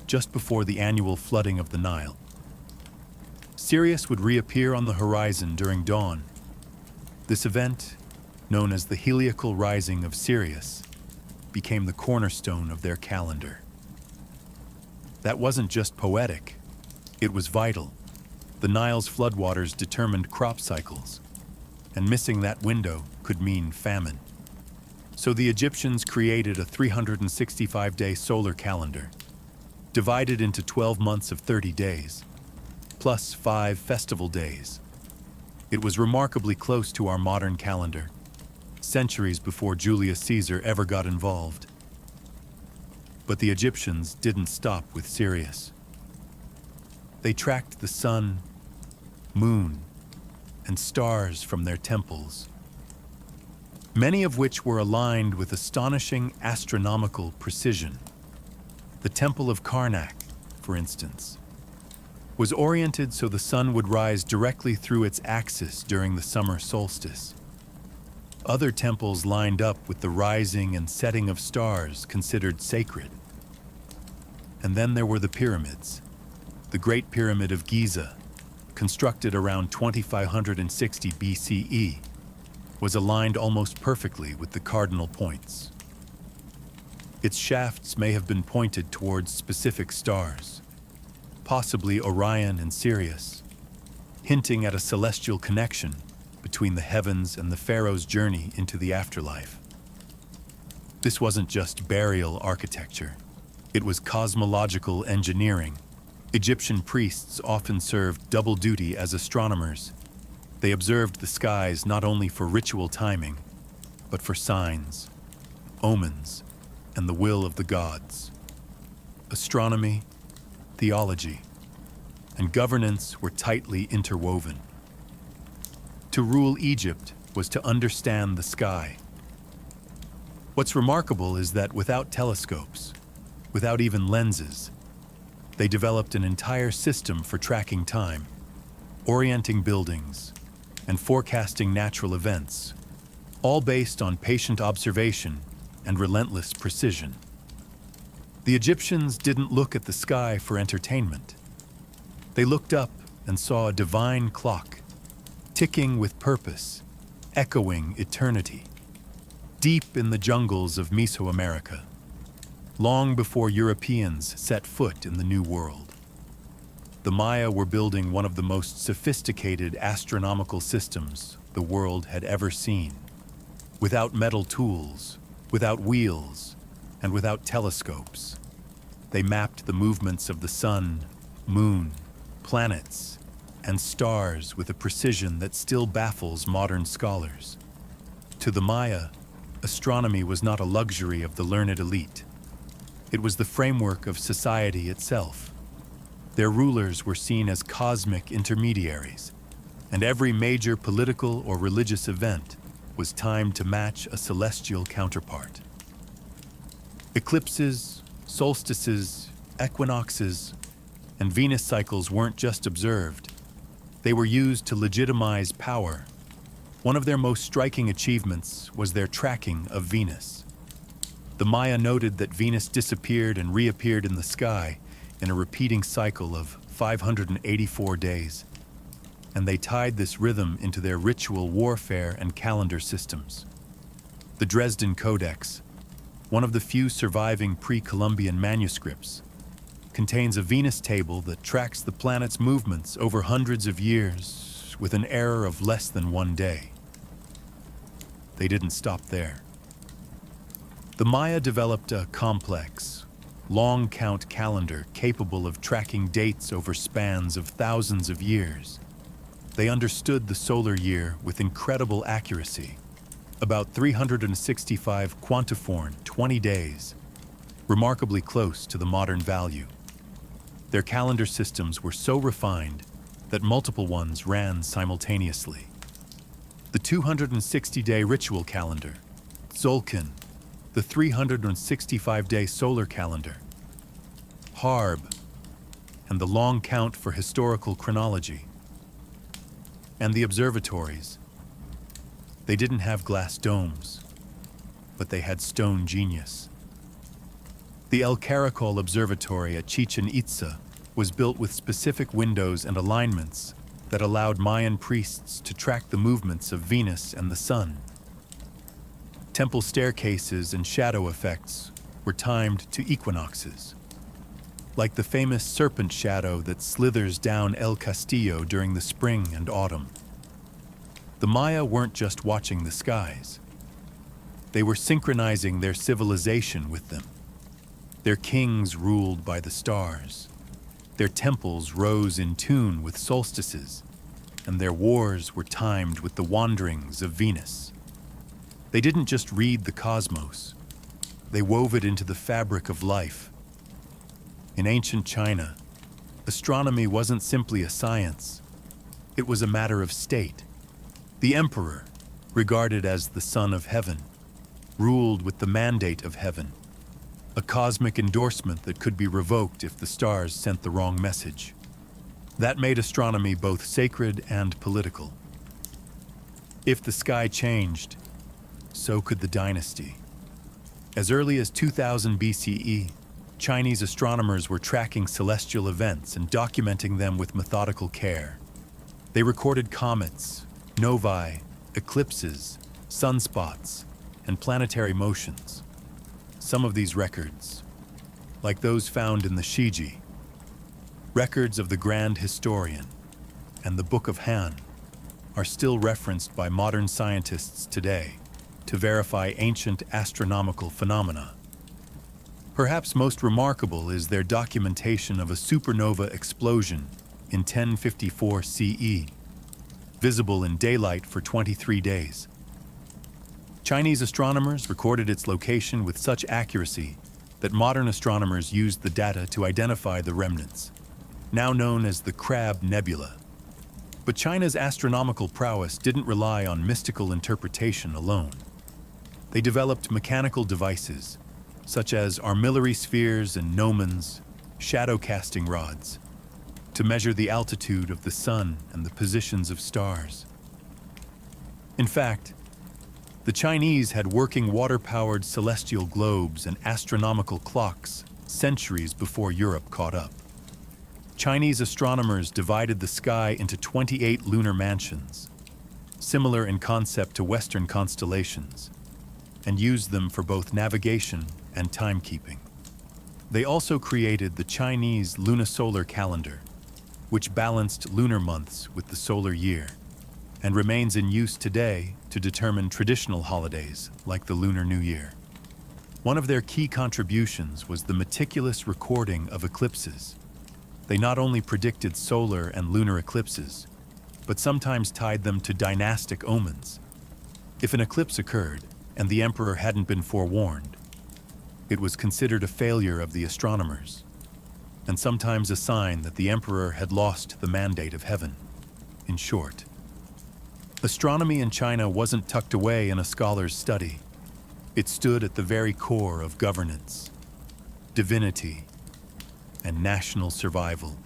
just before the annual flooding of the Nile. Sirius would reappear on the horizon during dawn. This event, known as the heliacal rising of Sirius, became the cornerstone of their calendar. That wasn't just poetic, it was vital. The Nile's floodwaters determined crop cycles, and missing that window could mean famine. So the Egyptians created a 365-day solar calendar, divided into 12 months of 30 days, plus 5 festival days. It was remarkably close to our modern calendar, centuries before Julius Caesar ever got involved. But the Egyptians didn't stop with Sirius. They tracked the sun, moon, and stars from their temples, many of which were aligned with astonishing astronomical precision. The Temple of Karnak, for instance, was oriented so the sun would rise directly through its axis during the summer solstice. Other temples lined up with the rising and setting of stars considered sacred. And then there were the pyramids. The Great Pyramid of Giza, constructed around 2560 BCE, was aligned almost perfectly with the cardinal points. Its shafts may have been pointed towards specific stars, possibly Orion and Sirius, hinting at a celestial connection between the heavens and the pharaoh's journey into the afterlife. This wasn't just burial architecture, it was cosmological engineering. Egyptian priests often served double duty as astronomers. They observed the skies not only for ritual timing, but for signs, omens, and the will of the gods. Astronomy, theology, and governance were tightly interwoven. To rule Egypt was to understand the sky. What's remarkable is that without telescopes, without even lenses, they developed an entire system for tracking time, orienting buildings, and forecasting natural events, all based on patient observation and relentless precision. The Egyptians didn't look at the sky for entertainment. They looked up and saw a divine clock, ticking with purpose, echoing eternity, deep in the jungles of Mesoamerica, long before Europeans set foot in the New World. The Maya were building one of the most sophisticated astronomical systems the world had ever seen. Without metal tools, without wheels, and without telescopes, they mapped the movements of the sun, moon, planets, and stars with a precision that still baffles modern scholars. To the Maya, astronomy was not a luxury of the learned elite. It was the framework of society itself. Their rulers were seen as cosmic intermediaries, and every major political or religious event was timed to match a celestial counterpart. Eclipses, solstices, equinoxes, and Venus cycles weren't just observed. They were used to legitimize power. One of their most striking achievements was their tracking of Venus. The Maya noted that Venus disappeared and reappeared in the sky in a repeating cycle of 584 days, and they tied this rhythm into their ritual warfare and calendar systems. The Dresden Codex, one of the few surviving pre-Columbian manuscripts, contains a Venus table that tracks the planet's movements over hundreds of years with an error of less than 1 day. They didn't stop there. The Maya developed a complex, long-count calendar capable of tracking dates over spans of thousands of years. They understood the solar year with incredible accuracy, about 365 quantiform 20 days, remarkably close to the modern value. Their calendar systems were so refined that multiple ones ran simultaneously. The 260-day ritual calendar, Tzolk'in, the 365-day solar calendar, Harb, and the long count for historical chronology. And the observatories. They didn't have glass domes, but they had stone genius. The El Caracol Observatory at Chichen Itza was built with specific windows and alignments that allowed Mayan priests to track the movements of Venus and the sun. Temple staircases and shadow effects were timed to equinoxes, like the famous serpent shadow that slithers down El Castillo during the spring and autumn. The Maya weren't just watching the skies. They were synchronizing their civilization with them. Their kings ruled by the stars. Their temples rose in tune with solstices, and their wars were timed with the wanderings of Venus. They didn't just read the cosmos. They wove it into the fabric of life. In ancient China, astronomy wasn't simply a science. It was a matter of state. The emperor, regarded as the son of heaven, ruled with the mandate of heaven, a cosmic endorsement that could be revoked if the stars sent the wrong message. That made astronomy both sacred and political. If the sky changed, so could the dynasty. As early as 2000 BCE, Chinese astronomers were tracking celestial events and documenting them with methodical care. They recorded comets, novae, eclipses, sunspots, and planetary motions. Some of these records, like those found in the Shiji, records of the Grand Historian, and the Book of Han, are still referenced by modern scientists today to verify ancient astronomical phenomena. Perhaps most remarkable is their documentation of a supernova explosion in 1054 CE, visible in daylight for 23 days. Chinese astronomers recorded its location with such accuracy that modern astronomers used the data to identify the remnants, now known as the Crab Nebula. But China's astronomical prowess didn't rely on mystical interpretation alone. They developed mechanical devices, such as armillary spheres and gnomons, shadow-casting rods, to measure the altitude of the sun and the positions of stars. In fact, the Chinese had working water-powered celestial globes and astronomical clocks centuries before Europe caught up. Chinese astronomers divided the sky into 28 lunar mansions, similar in concept to Western constellations, and used them for both navigation and timekeeping. They also created the Chinese lunisolar calendar, which balanced lunar months with the solar year, and remains in use today to determine traditional holidays like the Lunar New Year. One of their key contributions was the meticulous recording of eclipses. They not only predicted solar and lunar eclipses, but sometimes tied them to dynastic omens. If an eclipse occurred and the emperor hadn't been forewarned, it was considered a failure of the astronomers, and sometimes a sign that the emperor had lost the mandate of heaven. In short, astronomy in China wasn't tucked away in a scholar's study. It stood at the very core of governance, divinity, and national survival.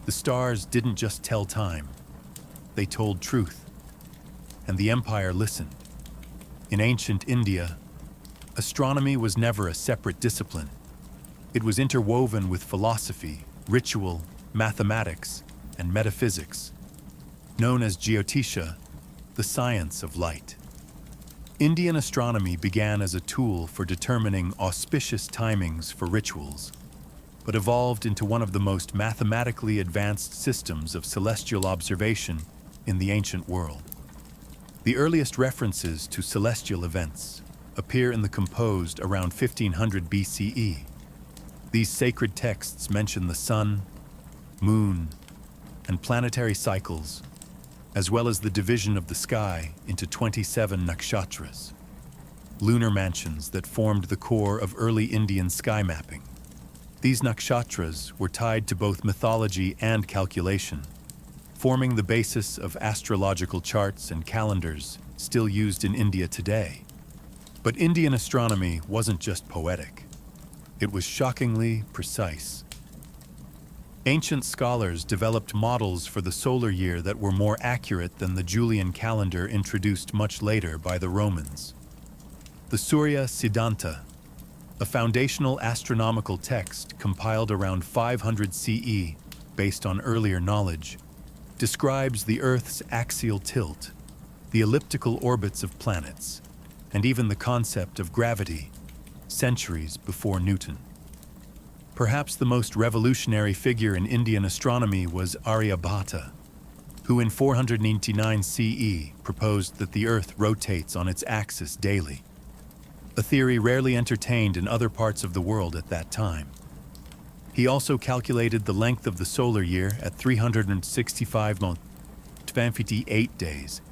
The stars didn't just tell time, they told truth, and the empire listened. In ancient India, astronomy was never a separate discipline. It was interwoven with philosophy, ritual, mathematics, and metaphysics, known as Jyotisha, the science of light. Indian astronomy began as a tool for determining auspicious timings for rituals, but evolved into one of the most mathematically advanced systems of celestial observation in the ancient world. The earliest references to celestial events appear in the composed around 1500 BCE. These sacred texts mention the sun, moon, and planetary cycles, as well as the division of the sky into 27 nakshatras, lunar mansions that formed the core of early Indian sky mapping. These nakshatras were tied to both mythology and calculation, forming the basis of astrological charts and calendars still used in India today. But Indian astronomy wasn't just poetic. It was shockingly precise. Ancient scholars developed models for the solar year that were more accurate than the Julian calendar introduced much later by the Romans. The Surya Siddhanta, a foundational astronomical text compiled around 500 CE based on earlier knowledge, describes the Earth's axial tilt, the elliptical orbits of planets, and even the concept of gravity, centuries before Newton. Perhaps the most revolutionary figure in Indian astronomy was Aryabhata, who in 489 CE proposed that the Earth rotates on its axis daily, a theory rarely entertained in other parts of the world at that time. He also calculated the length of the solar year at 365.28 days,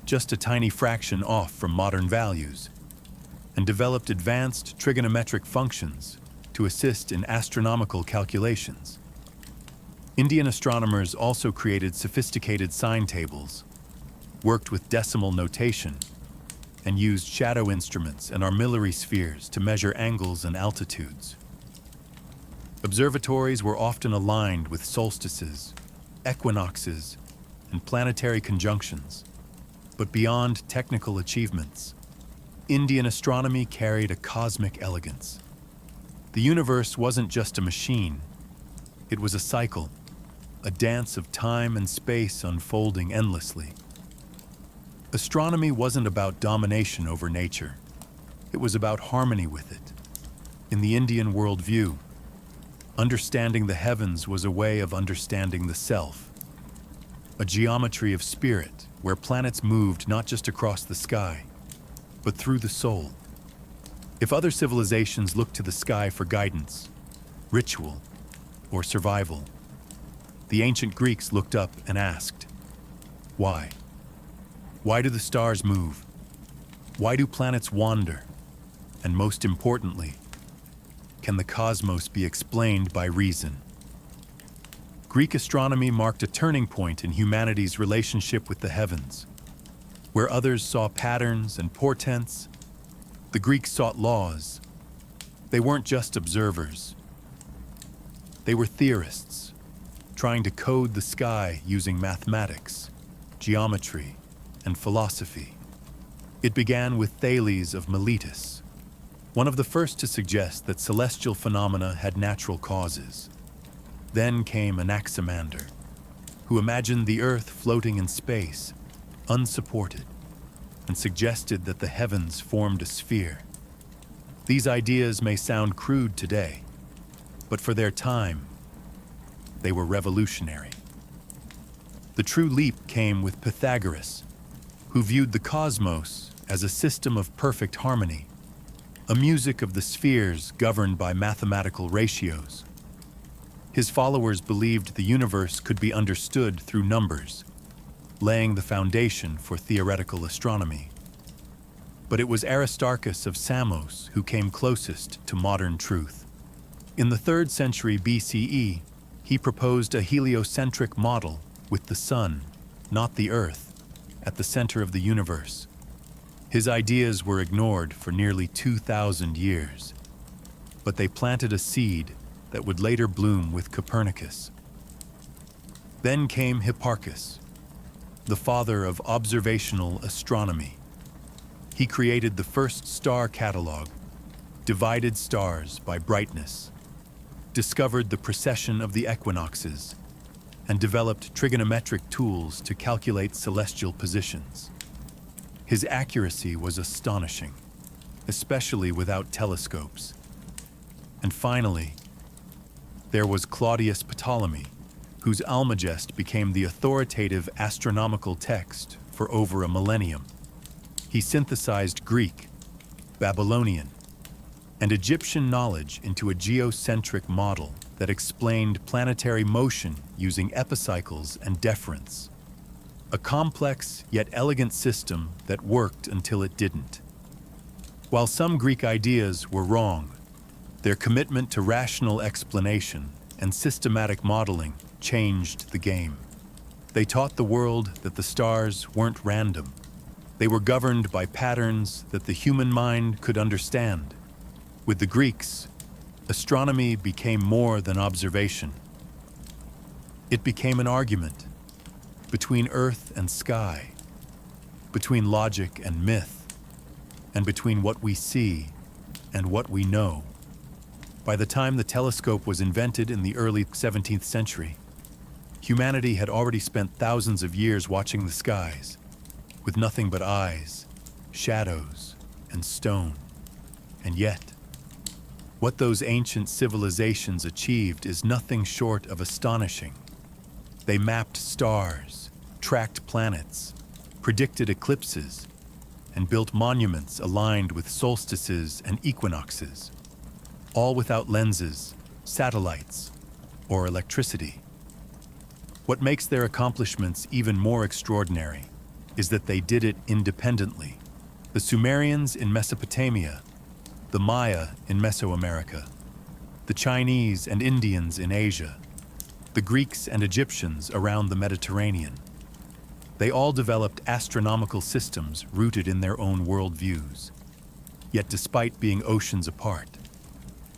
just a tiny fraction off from modern values, and developed advanced trigonometric functions to assist in astronomical calculations. Indian astronomers also created sophisticated sign tables, worked with decimal notation, and used shadow instruments and armillary spheres to measure angles and altitudes. Observatories were often aligned with solstices, equinoxes, and planetary conjunctions. But beyond technical achievements, Indian astronomy carried a cosmic elegance. The universe wasn't just a machine, it was a cycle, a dance of time and space unfolding endlessly. Astronomy wasn't about domination over nature, it was about harmony with it. In the Indian worldview, understanding the heavens was a way of understanding the self, a geometry of spirit where planets moved not just across the sky, but through the soul. If other civilizations looked to the sky for guidance, ritual, or survival, the ancient Greeks looked up and asked, why? Why do the stars move? Why do planets wander? And most importantly, can the cosmos be explained by reason? Greek astronomy marked a turning point in humanity's relationship with the heavens. Where others saw patterns and portents, the Greeks sought laws. They weren't just observers. They were theorists, trying to code the sky using mathematics, geometry, and philosophy. It began with Thales of Miletus, one of the first to suggest that celestial phenomena had natural causes. Then came Anaximander, who imagined the Earth floating in space, unsupported, and suggested that the heavens formed a sphere. These ideas may sound crude today, but for their time, they were revolutionary. The true leap came with Pythagoras, who viewed the cosmos as a system of perfect harmony, a music of the spheres governed by mathematical ratios. His followers believed the universe could be understood through numbers, laying the foundation for theoretical astronomy. But it was Aristarchus of Samos who came closest to modern truth. In the 3rd century BCE, he proposed a heliocentric model with the sun, not the earth, at the center of the universe. His ideas were ignored for nearly 2,000 years, but they planted a seed that would later bloom with Copernicus. Then came Hipparchus, the father of observational astronomy. He created the first star catalog, divided stars by brightness, discovered the precession of the equinoxes, and developed trigonometric tools to calculate celestial positions. His accuracy was astonishing, especially without telescopes. And finally, there was Claudius Ptolemy, whose Almagest became the authoritative astronomical text for over a millennium. He synthesized Greek, Babylonian, and Egyptian knowledge into a geocentric model that explained planetary motion using epicycles and deference. A complex yet elegant system that worked until it didn't. While some Greek ideas were wrong, their commitment to rational explanation and systematic modeling changed the game. They taught the world that the stars weren't random. They were governed by patterns that the human mind could understand. With the Greeks, astronomy became more than observation. It became an argument between earth and sky, between logic and myth, and between what we see and what we know. By the time the telescope was invented in the early 17th century, humanity had already spent thousands of years watching the skies, with nothing but eyes, shadows, and stone. And yet, what those ancient civilizations achieved is nothing short of astonishing. They mapped stars, tracked planets, predicted eclipses, and built monuments aligned with solstices and equinoxes, all without lenses, satellites, or electricity. What makes their accomplishments even more extraordinary is that they did it independently. The Sumerians in Mesopotamia, the Maya in Mesoamerica, the Chinese and Indians in Asia, the Greeks and Egyptians around the Mediterranean. They all developed astronomical systems rooted in their own worldviews. Yet despite being oceans apart,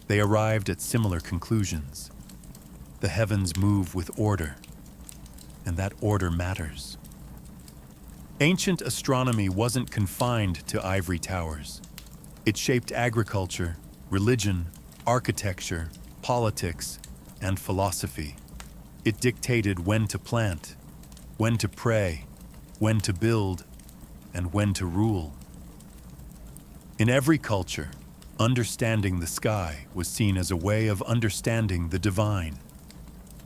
they arrived at similar conclusions. The heavens move with order, and that order matters. Ancient astronomy wasn't confined to ivory towers. It shaped agriculture, religion, architecture, politics, and philosophy. It dictated when to plant, when to pray, when to build, and when to rule. In every culture, understanding the sky was seen as a way of understanding the divine,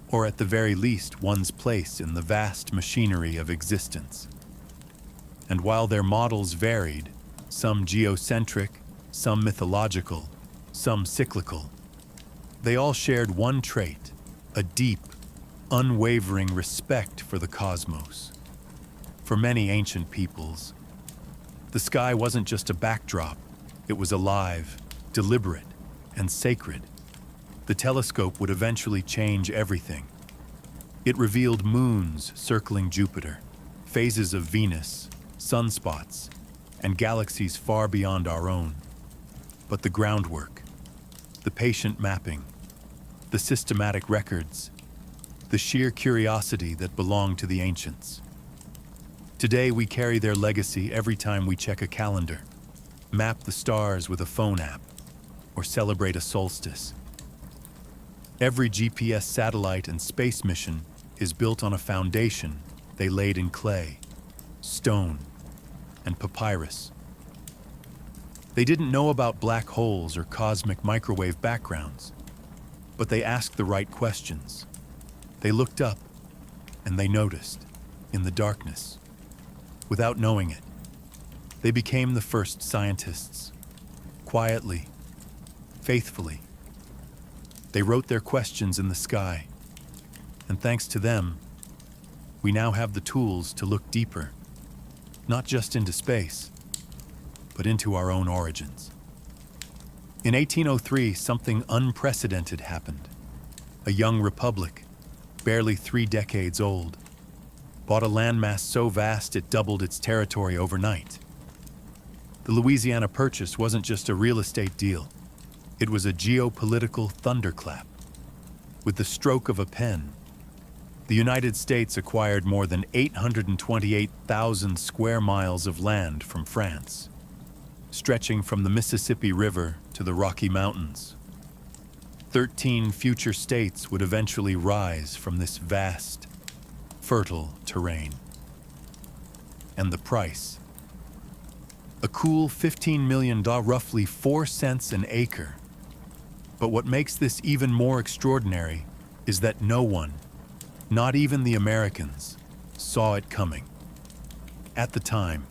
or at the very least one's place in the vast machinery of existence. And while their models varied, some geocentric, some mythological, some cyclical, they all shared one trait, a deep, unwavering respect for the cosmos. For many ancient peoples, the sky wasn't just a backdrop, it was alive, deliberate, and sacred. The telescope would eventually change everything. It revealed moons circling Jupiter, phases of Venus, sunspots, and galaxies far beyond our own. But the groundwork, the patient mapping, the systematic records, the sheer curiosity that belonged to the ancients. Today we carry their legacy every time we check a calendar, map the stars with a phone app, or celebrate a solstice. Every GPS satellite and space mission is built on a foundation they laid in clay, stone, and papyrus. They didn't know about black holes or cosmic microwave backgrounds, but they asked the right questions. They looked up, and they noticed, in the darkness. Without knowing it, they became the first scientists. Quietly, faithfully, they wrote their questions in the sky, and thanks to them, we now have the tools to look deeper, not just into space, but into our own origins. In 1803, something unprecedented happened. A young republic, barely 3 decades old, bought a landmass so vast it doubled its territory overnight. The Louisiana Purchase wasn't just a real estate deal. It was a geopolitical thunderclap. With the stroke of a pen, the United States acquired more than 828,000 square miles of land from France, stretching from the Mississippi River to the Rocky Mountains. 13 future states would eventually rise from this vast, fertile terrain. And the price? A cool $15 million, roughly 4 cents an acre. But what makes this even more extraordinary is that no one, not even the Americans, saw it coming. At the time,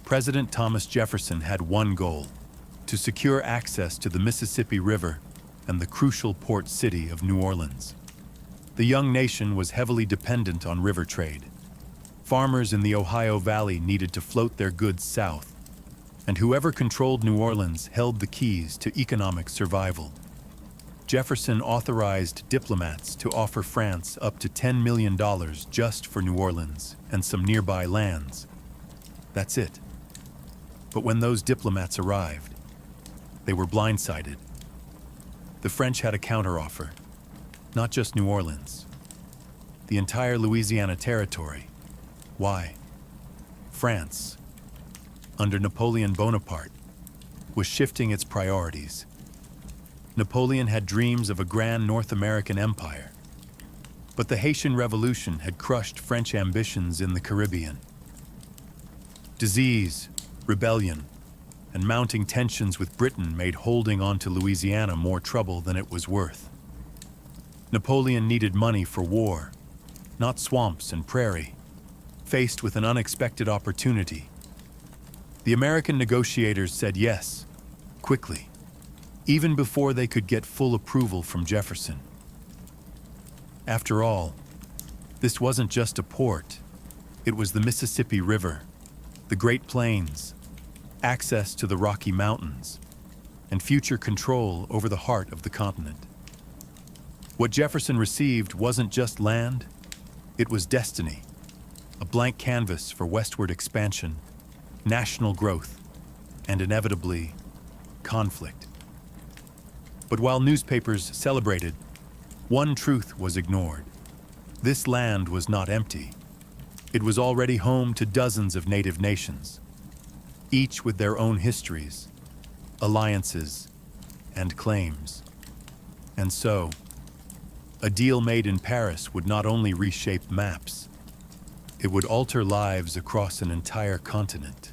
President Thomas Jefferson had one goal: to secure access to the Mississippi River and the crucial port city of New Orleans. The young nation was heavily dependent on river trade. Farmers in the Ohio Valley needed to float their goods south, and whoever controlled New Orleans held the keys to economic survival. Jefferson authorized diplomats to offer France up to $10 million just for New Orleans and some nearby lands. That's it. But when those diplomats arrived, they were blindsided. The French had a counteroffer. Not just New Orleans. The entire Louisiana Territory. Why? France, under Napoleon Bonaparte, was shifting its priorities. Napoleon had dreams of a grand North American empire, but the Haitian Revolution had crushed French ambitions in the Caribbean. Disease, rebellion, and mounting tensions with Britain made holding on to Louisiana more trouble than it was worth. Napoleon needed money for war, not swamps and prairie. Faced with an unexpected opportunity, the American negotiators said yes, quickly, even before they could get full approval from Jefferson. After all, this wasn't just a port. It was the Mississippi River, the Great Plains, access to the Rocky Mountains, and future control over the heart of the continent. What Jefferson received wasn't just land, it was destiny, a blank canvas for westward expansion, national growth, and inevitably, conflict. But while newspapers celebrated, one truth was ignored. This land was not empty. It was already home to dozens of native nations, each with their own histories, alliances, and claims. And so, a deal made in Paris would not only reshape maps, it would alter lives across an entire continent.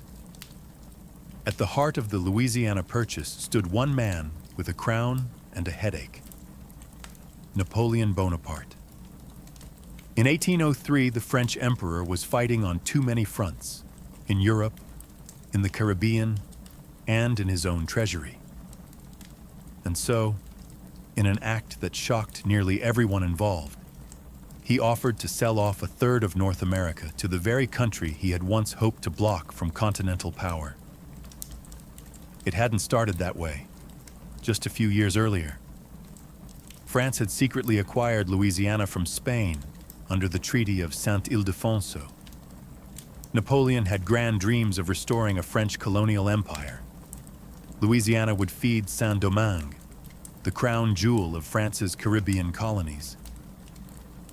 At the heart of the Louisiana Purchase stood one man with a crown and a headache: Napoleon Bonaparte. In 1803, the French emperor was fighting on too many fronts: in Europe, in the Caribbean, and in his own treasury. And so, in an act that shocked nearly everyone involved, he offered to sell off a third of North America to the very country he had once hoped to block from continental power. It hadn't started that way. Just a few years earlier, France had secretly acquired Louisiana from Spain under the Treaty of Saint-Ildefonso. Napoleon had grand dreams of restoring a French colonial empire. Louisiana would feed Saint-Domingue, the crown jewel of France's Caribbean colonies,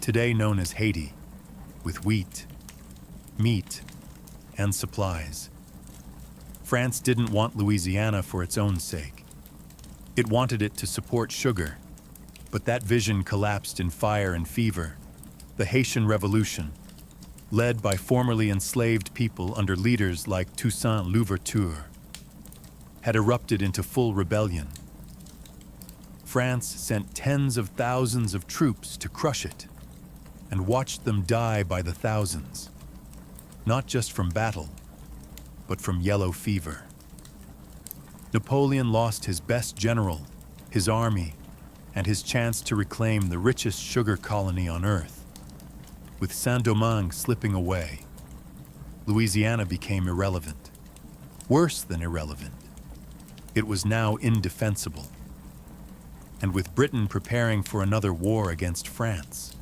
today known as Haiti, with wheat, meat, and supplies. France didn't want Louisiana for its own sake. It wanted it to support sugar, but that vision collapsed in fire and fever. The Haitian Revolution, led by formerly enslaved people under leaders like Toussaint Louverture, had erupted into full rebellion. France sent tens of thousands of troops to crush it and watched them die by the thousands, not just from battle, but from yellow fever. Napoleon lost his best general, his army, and his chance to reclaim the richest sugar colony on earth. With Saint-Domingue slipping away, Louisiana became irrelevant. Worse than irrelevant, it was now indefensible. And with Britain preparing for another war against France,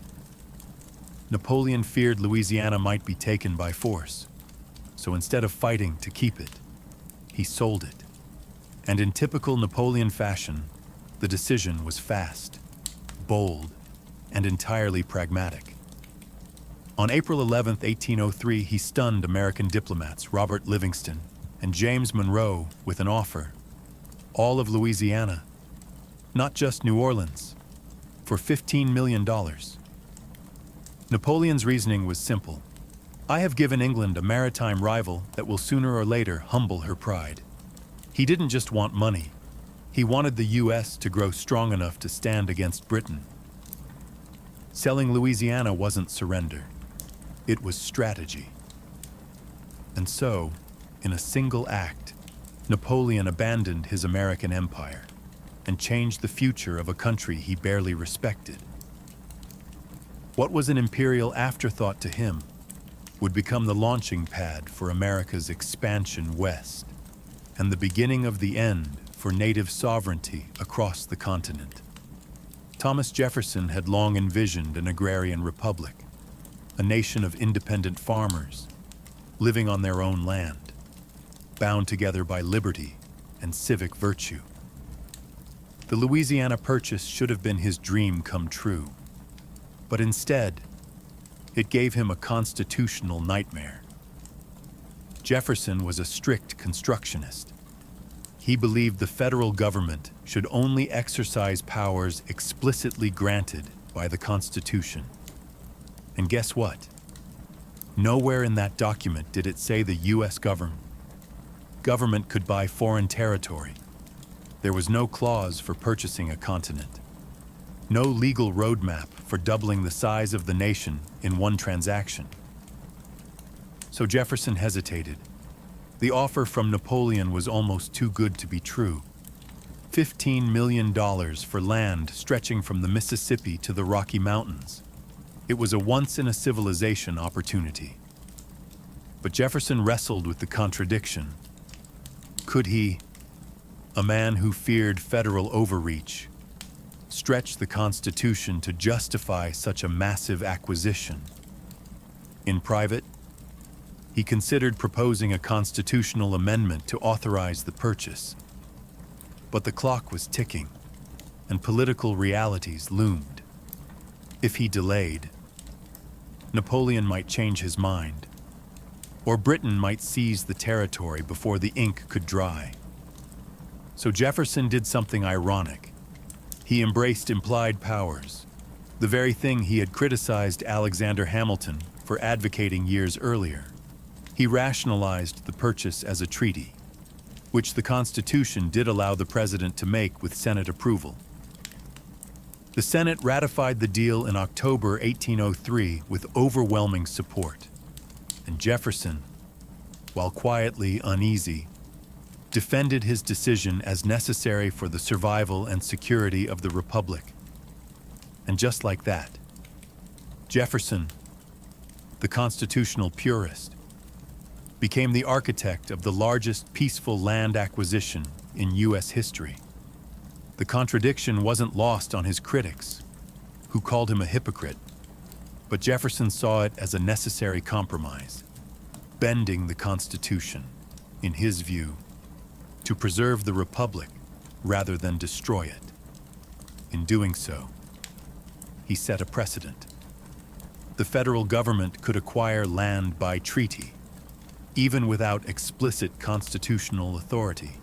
Napoleon feared Louisiana might be taken by force. So instead of fighting to keep it, he sold it. And in typical Napoleon fashion, the decision was fast, bold, and entirely pragmatic. On April 11, 1803, he stunned American diplomats Robert Livingston and James Monroe with an offer: all of Louisiana, not just New Orleans, for $15 million. Napoleon's reasoning was simple. I have given England a maritime rival that will sooner or later humble her pride. He didn't just want money. He wanted the U.S. to grow strong enough to stand against Britain. Selling Louisiana wasn't surrender. It was strategy. And so, in a single act, Napoleon abandoned his American empire and changed the future of a country he barely respected. What was an imperial afterthought to him would become the launching pad for America's expansion west and the beginning of the end for native sovereignty across the continent. Thomas Jefferson had long envisioned an agrarian republic, a nation of independent farmers living on their own land, bound together by liberty and civic virtue. The Louisiana Purchase should have been his dream come true, but instead, it gave him a constitutional nightmare. Jefferson was a strict constructionist. He believed the federal government should only exercise powers explicitly granted by the Constitution. And guess what? Nowhere in that document did it say the U.S. government could buy foreign territory. There was no clause for purchasing a continent. No legal roadmap for doubling the size of the nation in one transaction. So Jefferson hesitated. The offer from Napoleon was almost too good to be true. $15 million for land stretching from the Mississippi to the Rocky Mountains. It was a once-in-a-civilization opportunity. But Jefferson wrestled with the contradiction. Could he, a man who feared federal overreach, stretch the Constitution to justify such a massive acquisition? In private, he considered proposing a constitutional amendment to authorize the purchase. But the clock was ticking, and political realities loomed. If he delayed, Napoleon might change his mind, or Britain might seize the territory before the ink could dry. So Jefferson did something ironic. He embraced implied powers, the very thing he had criticized Alexander Hamilton for advocating years earlier. He rationalized the purchase as a treaty, which the Constitution did allow the president to make with Senate approval. The Senate ratified the deal in October 1803 with overwhelming support, and Jefferson, while quietly uneasy, defended his decision as necessary for the survival and security of the Republic. And just like that, Jefferson, the constitutional purist, became the architect of the largest peaceful land acquisition in U.S. history. The contradiction wasn't lost on his critics, who called him a hypocrite, but Jefferson saw it as a necessary compromise, bending the Constitution, in his view, to preserve the Republic rather than destroy it. In doing so, he set a precedent. The federal government could acquire land by treaty, even without explicit constitutional authority.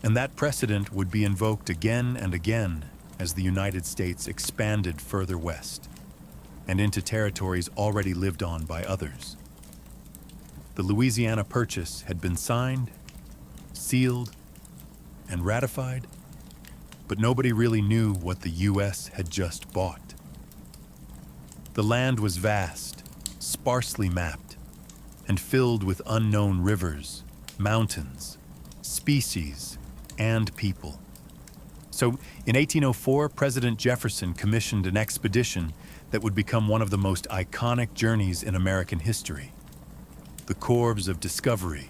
And that precedent would be invoked again and again as the United States expanded further west and into territories already lived on by others. The Louisiana Purchase had been signed, sealed, and ratified, but nobody really knew what the U.S. had just bought. The land was vast, sparsely mapped, and filled with unknown rivers, mountains, species, and people. So, in 1804, President Jefferson commissioned an expedition that would become one of the most iconic journeys in American history, the Corps of Discovery,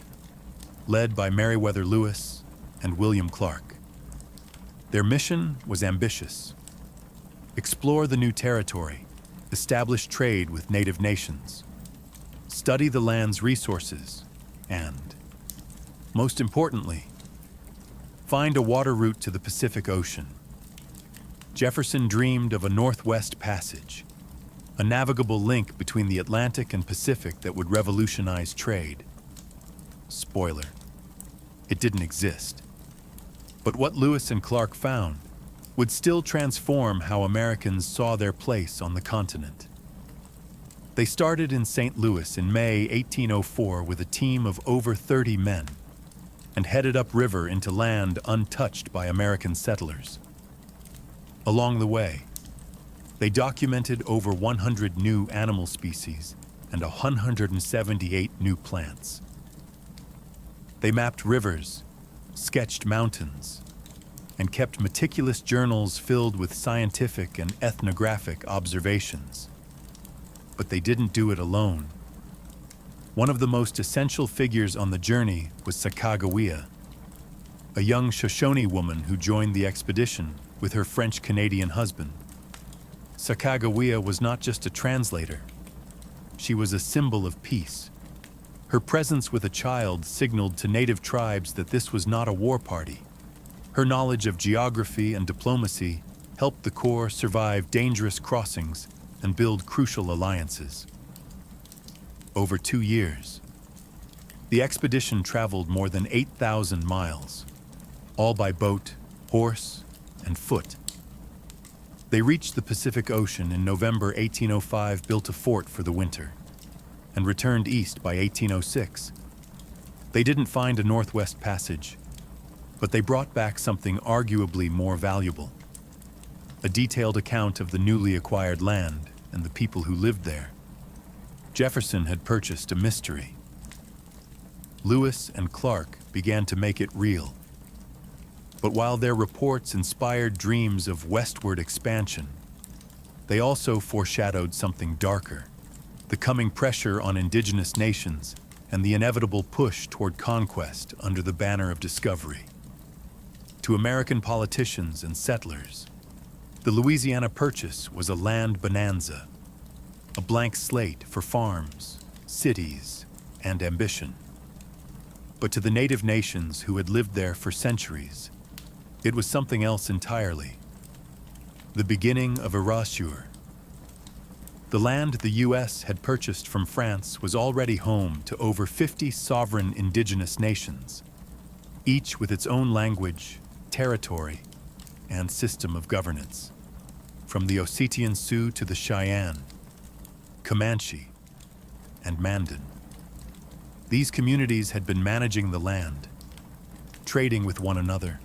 led by Meriwether Lewis and William Clark. Their mission was ambitious: explore the new territory, establish trade with native nations, study the land's resources, and, most importantly, find a water route to the Pacific Ocean. Jefferson dreamed of a Northwest Passage, a navigable link between the Atlantic and Pacific that would revolutionize trade. Spoiler: it didn't exist. But what Lewis and Clark found would still transform how Americans saw their place on the continent. They started in St. Louis in May 1804 with a team of over 30 men and headed upriver into land untouched by American settlers. Along the way, they documented over 100 new animal species and 178 new plants. They mapped rivers, sketched mountains, and kept meticulous journals filled with scientific and ethnographic observations. But they didn't do it alone. One of the most essential figures on the journey was Sacagawea, a young Shoshone woman who joined the expedition with her French-Canadian husband. Sacagawea was not just a translator. She was a symbol of peace. Her presence with a child signaled to native tribes that this was not a war party. Her knowledge of geography and diplomacy helped the Corps survive dangerous crossings and build crucial alliances. Over 2 years, the expedition traveled more than 8,000 miles, all by boat, horse, and foot. They reached the Pacific Ocean in November 1805, built a fort for the winter, and returned east by 1806. They didn't find a Northwest Passage, but they brought back something arguably more valuable: a detailed account of the newly acquired land and the people who lived there. Jefferson had purchased a mystery. Lewis and Clark began to make it real. But while their reports inspired dreams of westward expansion, they also foreshadowed something darker: the coming pressure on indigenous nations and the inevitable push toward conquest under the banner of discovery. To American politicians and settlers, the Louisiana Purchase was a land bonanza, a blank slate for farms, cities, and ambition. But to the native nations who had lived there for centuries, it was something else entirely: the beginning of erasure. The land the U.S. had purchased from France was already home to over 50 sovereign indigenous nations. each with its own language, territory, and system of governance. From the Ossetian Sioux to the Cheyenne, Comanche, and Mandan. These communities had been managing the land, trading with one another,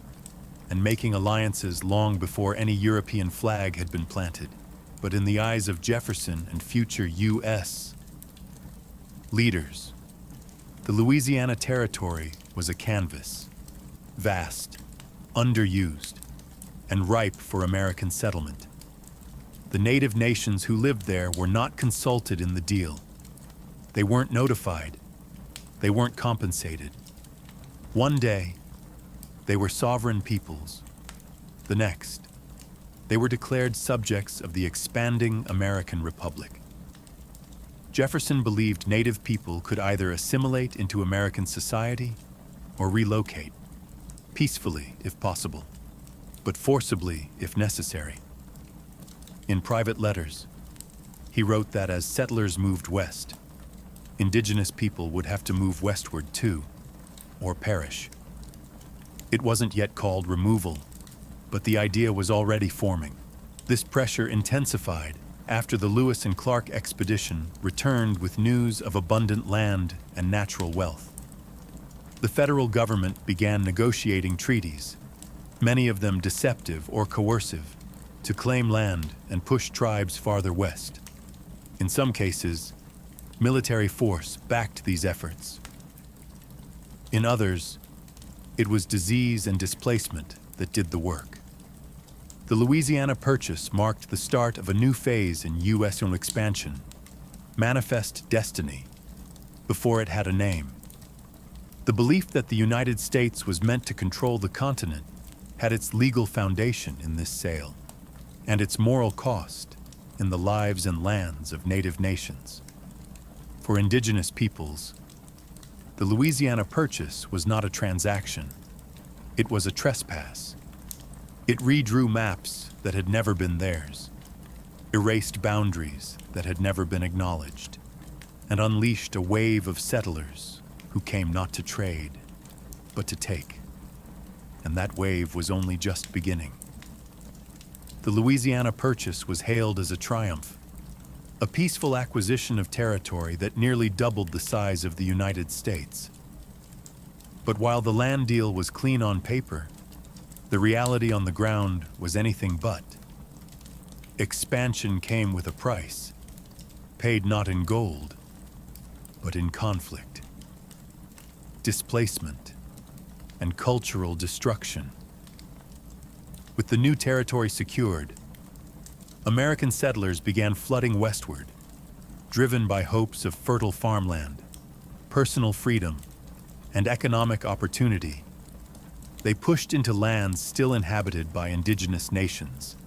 and making alliances long before any European flag had been planted. But in the eyes of Jefferson and future U.S. leaders, the Louisiana Territory was a canvas, vast, underused, and ripe for American settlement. The native nations who lived there were not consulted in the deal. They weren't notified. They weren't compensated. One day, they were sovereign peoples. The next, they were declared subjects of the expanding American Republic. Jefferson believed native people could either assimilate into American society or relocate, peacefully if possible, but forcibly if necessary. In private letters, he wrote that as settlers moved west, indigenous people would have to move westward too, or perish. It wasn't yet called removal, but the idea was already forming. This pressure intensified after the Lewis and Clark expedition returned with news of abundant land and natural wealth. The federal government began negotiating treaties, many of them deceptive or coercive, to claim land and push tribes farther west. In some cases, military force backed these efforts. In others, it was disease and displacement that did the work. The Louisiana Purchase marked the start of a new phase in U.S. expansion, manifest destiny, before it had a name. The belief that the United States was meant to control the continent had its legal foundation in this sale, and its moral cost in the lives and lands of native nations. For indigenous peoples, the Louisiana Purchase was not a transaction. It was a trespass. It redrew maps that had never been theirs, erased boundaries that had never been acknowledged, and unleashed a wave of settlers who came not to trade, but to take. And that wave was only just beginning. The Louisiana Purchase was hailed as a triumph, a peaceful acquisition of territory that nearly doubled the size of the United States. But while the land deal was clean on paper, the reality on the ground was anything but. Expansion came with a price, paid not in gold, but in conflict, displacement, and cultural destruction. With the new territory secured, American settlers began flooding westward, driven by hopes of fertile farmland, personal freedom, and economic opportunity. They pushed into lands still inhabited by indigenous nations.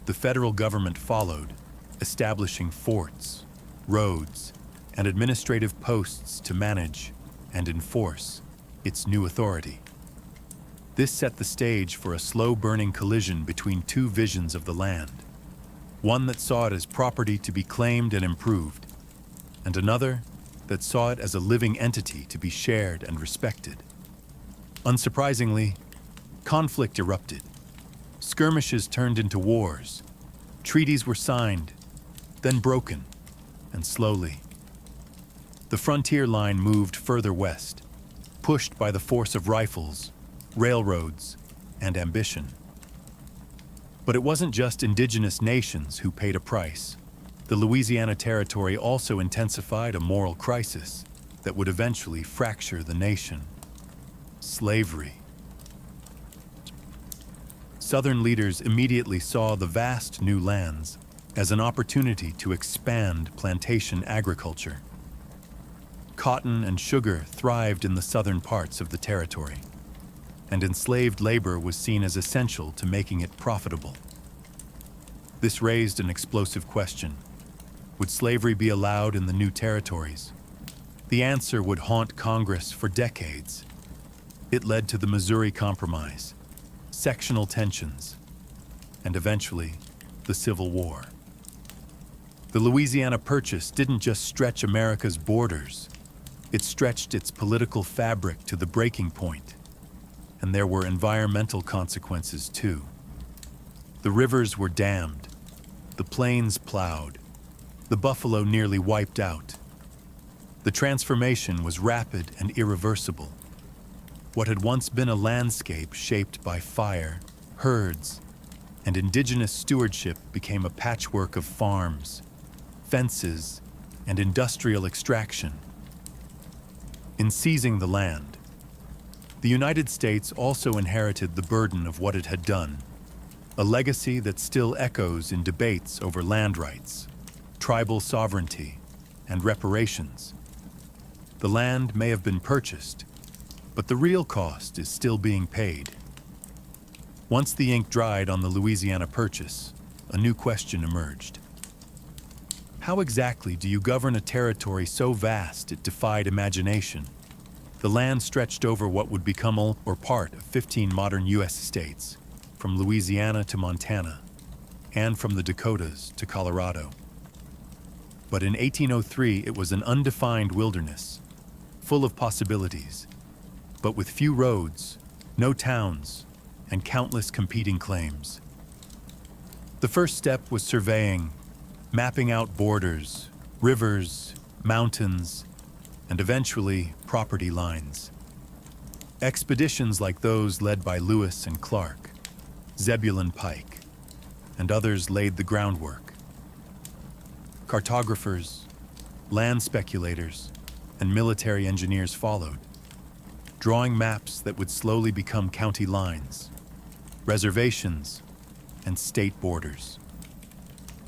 The federal government followed, establishing forts, roads, and administrative posts to manage and enforce its new authority. This set the stage for a slow-burning collision between two visions of the land, one that saw it as property to be claimed and improved, and another that saw it as a living entity to be shared and respected. Unsurprisingly, conflict erupted. Skirmishes turned into wars. Treaties were signed, then broken, and slowly. The frontier line moved further west, pushed by the force of rifles, railroads, and ambition. But it wasn't just indigenous nations who paid a price. The Louisiana Territory also intensified a moral crisis that would eventually fracture the nation. Slavery. Southern leaders immediately saw the vast new lands as an opportunity to expand plantation agriculture. Cotton and sugar thrived in the southern parts of the territory, and enslaved labor was seen as essential to making it profitable. This raised an explosive question. Would slavery be allowed in the new territories? The answer would haunt Congress for decades. It led to the Missouri Compromise, sectional tensions, and eventually, the Civil War. The Louisiana Purchase didn't just stretch America's borders, it stretched its political fabric to the breaking point. And there were environmental consequences too. The rivers were dammed, the plains plowed, the buffalo nearly wiped out. The transformation was rapid and irreversible. What had once been a landscape shaped by fire, herds, and indigenous stewardship became a patchwork of farms, fences, and industrial extraction. In seizing the land, the United States also inherited the burden of what it had done, a legacy that still echoes in debates over land rights, tribal sovereignty, and reparations. The land may have been purchased, but the real cost is still being paid. Once the ink dried on the Louisiana Purchase, a new question emerged. How exactly do you govern a territory so vast it defied imagination? The land stretched over what would become all or part of 15 modern U.S. states, from Louisiana to Montana, and from the Dakotas to Colorado. But in 1803, it was an undefined wilderness, full of possibilities, but with few roads, no towns, and countless competing claims. The first step was surveying, mapping out borders, rivers, mountains, and eventually property lines. Expeditions like those led by Lewis and Clark, Zebulon Pike, and others laid the groundwork. Cartographers, land speculators, and military engineers followed, drawing maps that would slowly become county lines, reservations, and state borders.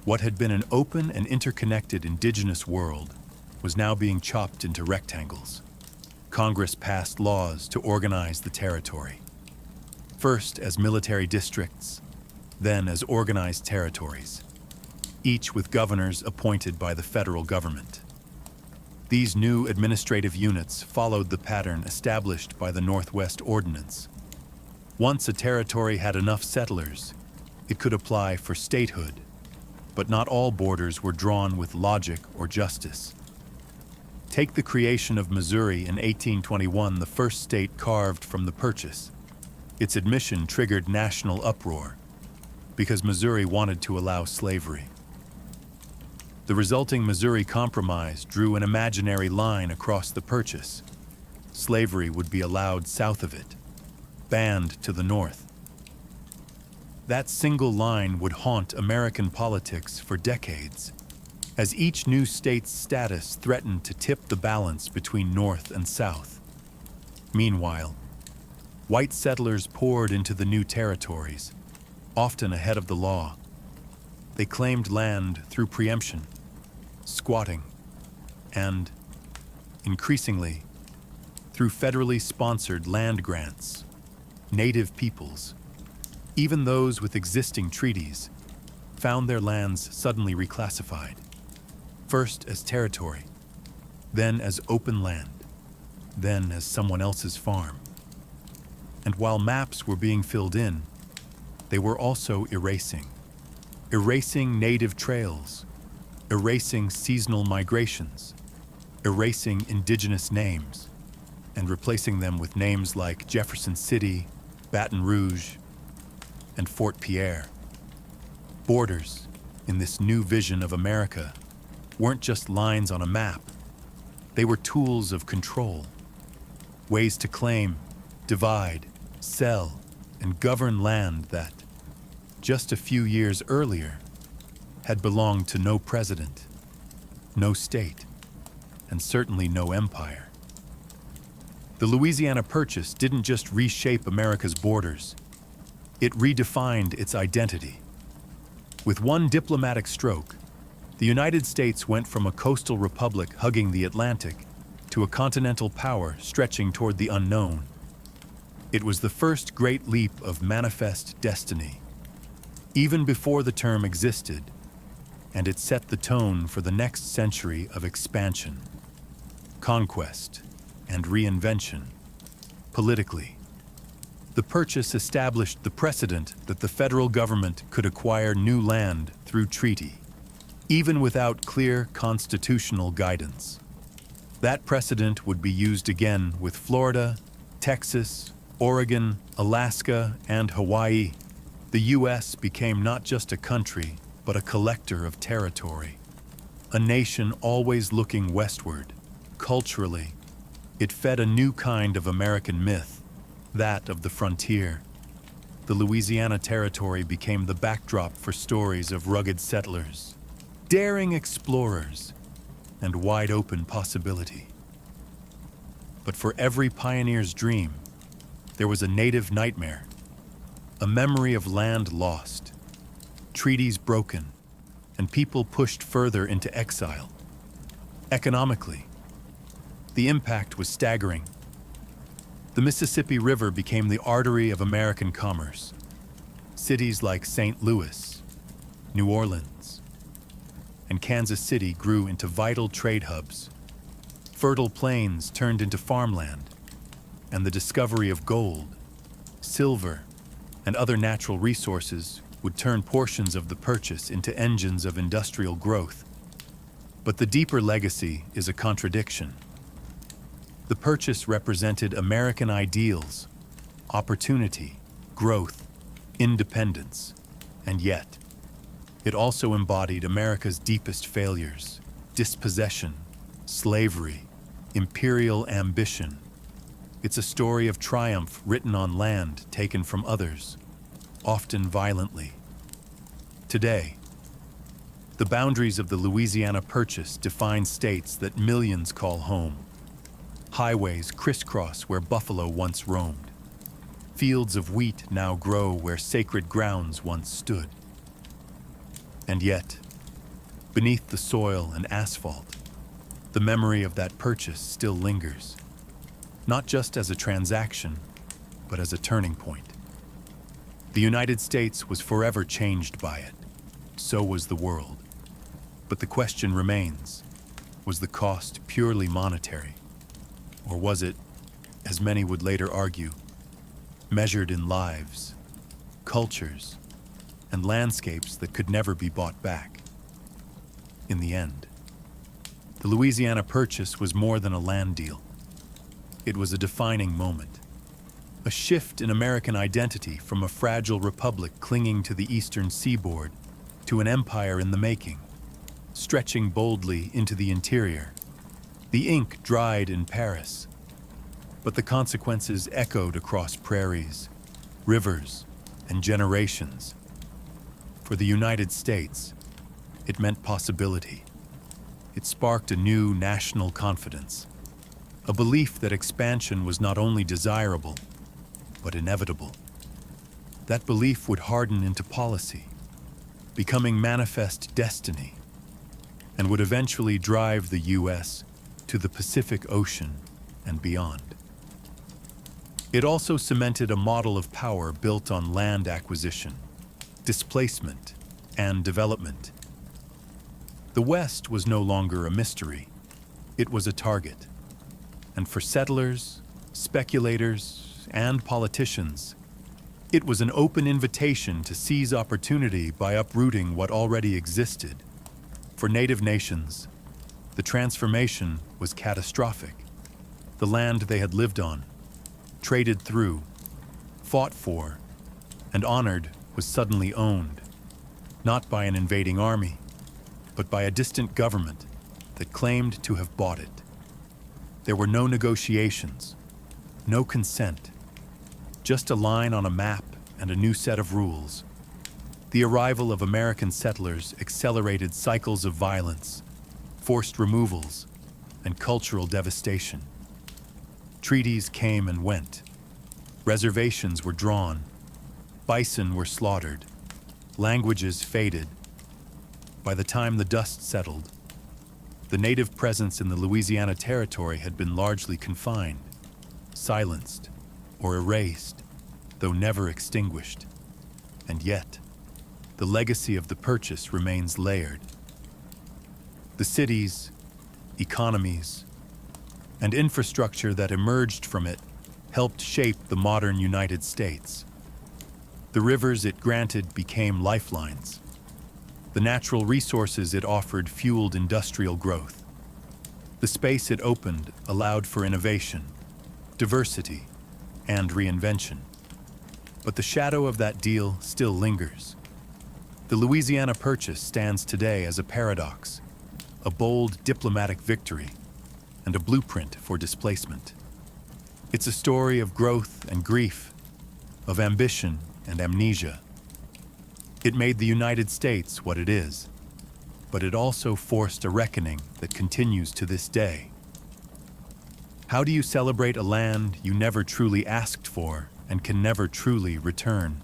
What had been an open and interconnected indigenous world was now being chopped into rectangles. Congress passed laws to organize the territory, first as military districts, then as organized territories, each with governors appointed by the federal government. These new administrative units followed the pattern established by the Northwest Ordinance. Once a territory had enough settlers, it could apply for statehood, but not all borders were drawn with logic or justice. Take the creation of Missouri in 1821, the first state carved from the Purchase. Its admission triggered national uproar because Missouri wanted to allow slavery. The resulting Missouri Compromise drew an imaginary line across the Purchase. Slavery would be allowed south of it, banned to the north. That single line would haunt American politics for decades, as each new state's status threatened to tip the balance between North and South. Meanwhile, white settlers poured into the new territories, often ahead of the law. They claimed land through preemption, squatting, and, increasingly, through federally sponsored land grants. Native peoples, even those with existing treaties, found their lands suddenly reclassified, first as territory, then as open land, then as someone else's farm. And while maps were being filled in, they were also erasing native trails, erasing seasonal migrations, erasing indigenous names, and replacing them with names like Jefferson City, Baton Rouge, and Fort Pierre. Borders, in this new vision of America, weren't just lines on a map. They were tools of control, ways to claim, divide, sell, and govern land that, just a few years earlier, had belonged to no president, no state, and certainly no empire. The Louisiana Purchase didn't just reshape America's borders, it redefined its identity. With one diplomatic stroke, the United States went from a coastal republic hugging the Atlantic to a continental power stretching toward the unknown. It was the first great leap of manifest destiny, even before the term existed, and it set the tone for the next century of expansion, conquest, and reinvention. Politically, the Purchase established the precedent that the federal government could acquire new land through treaty, even without clear constitutional guidance. That precedent would be used again with Florida, Texas, Oregon, Alaska, and Hawaii, the U.S. became not just a country, but a collector of territory. A nation always looking westward. Culturally, it fed a new kind of American myth, that of the frontier. The Louisiana Territory became the backdrop for stories of rugged settlers, daring explorers, and wide-open possibility. But for every pioneer's dream, there was a native nightmare, a memory of land lost, treaties broken, and people pushed further into exile. Economically, the impact was staggering. The Mississippi River became the artery of American commerce. Cities like St. Louis, New Orleans, and Kansas City grew into vital trade hubs. Fertile plains turned into farmland, and the discovery of gold, silver, and other natural resources would turn portions of the purchase into engines of industrial growth. But the deeper legacy is a contradiction. The purchase represented American ideals, opportunity, growth, independence, and yet, it also embodied America's deepest failures: dispossession, slavery, imperial ambition. It's a story of triumph written on land taken from others, often violently. Today, the boundaries of the Louisiana Purchase define states that millions call home. Highways crisscross where buffalo once roamed. Fields of wheat now grow where sacred grounds once stood. And yet, beneath the soil and asphalt, the memory of that purchase still lingers, not just as a transaction, but as a turning point. The United States was forever changed by it. So was the world. But the question remains, was the cost purely monetary? Or was it, as many would later argue, measured in lives, cultures, and landscapes that could never be bought back? In the end, the Louisiana Purchase was more than a land deal. It was a defining moment, a shift in American identity from a fragile republic clinging to the eastern seaboard to an empire in the making, stretching boldly into the interior. The ink dried in Paris, but the consequences echoed across prairies, rivers, and generations. For the United States, it meant possibility. It sparked a new national confidence, a belief that expansion was not only desirable, but inevitable. That belief would harden into policy, becoming manifest destiny, and would eventually drive the U.S. to the Pacific Ocean and beyond. It also cemented a model of power built on land acquisition, displacement, and development. The West was no longer a mystery. It was a target. And for settlers, speculators, and politicians, it was an open invitation to seize opportunity by uprooting what already existed. For native nations, the transformation was catastrophic. The land they had lived on, traded through, fought for, and honored was suddenly owned, not by an invading army, but by a distant government that claimed to have bought it. There were no negotiations, no consent, just a line on a map and a new set of rules. The arrival of American settlers accelerated cycles of violence, forced removals, and cultural devastation. Treaties came and went. Reservations were drawn. Bison were slaughtered. Languages faded. By the time the dust settled, the native presence in the Louisiana Territory had been largely confined, silenced, or erased, though never extinguished. And yet, the legacy of the purchase remains layered. The cities, economies, and infrastructure that emerged from it helped shape the modern United States. The rivers it granted became lifelines. The natural resources it offered fueled industrial growth. The space it opened allowed for innovation, diversity, and reinvention. But the shadow of that deal still lingers. The Louisiana Purchase stands today as a paradox, a bold diplomatic victory, and a blueprint for displacement. It's a story of growth and grief, of ambition and amnesia. It made the United States what it is, but it also forced a reckoning that continues to this day. How do you celebrate a land you never truly asked for and can never truly return?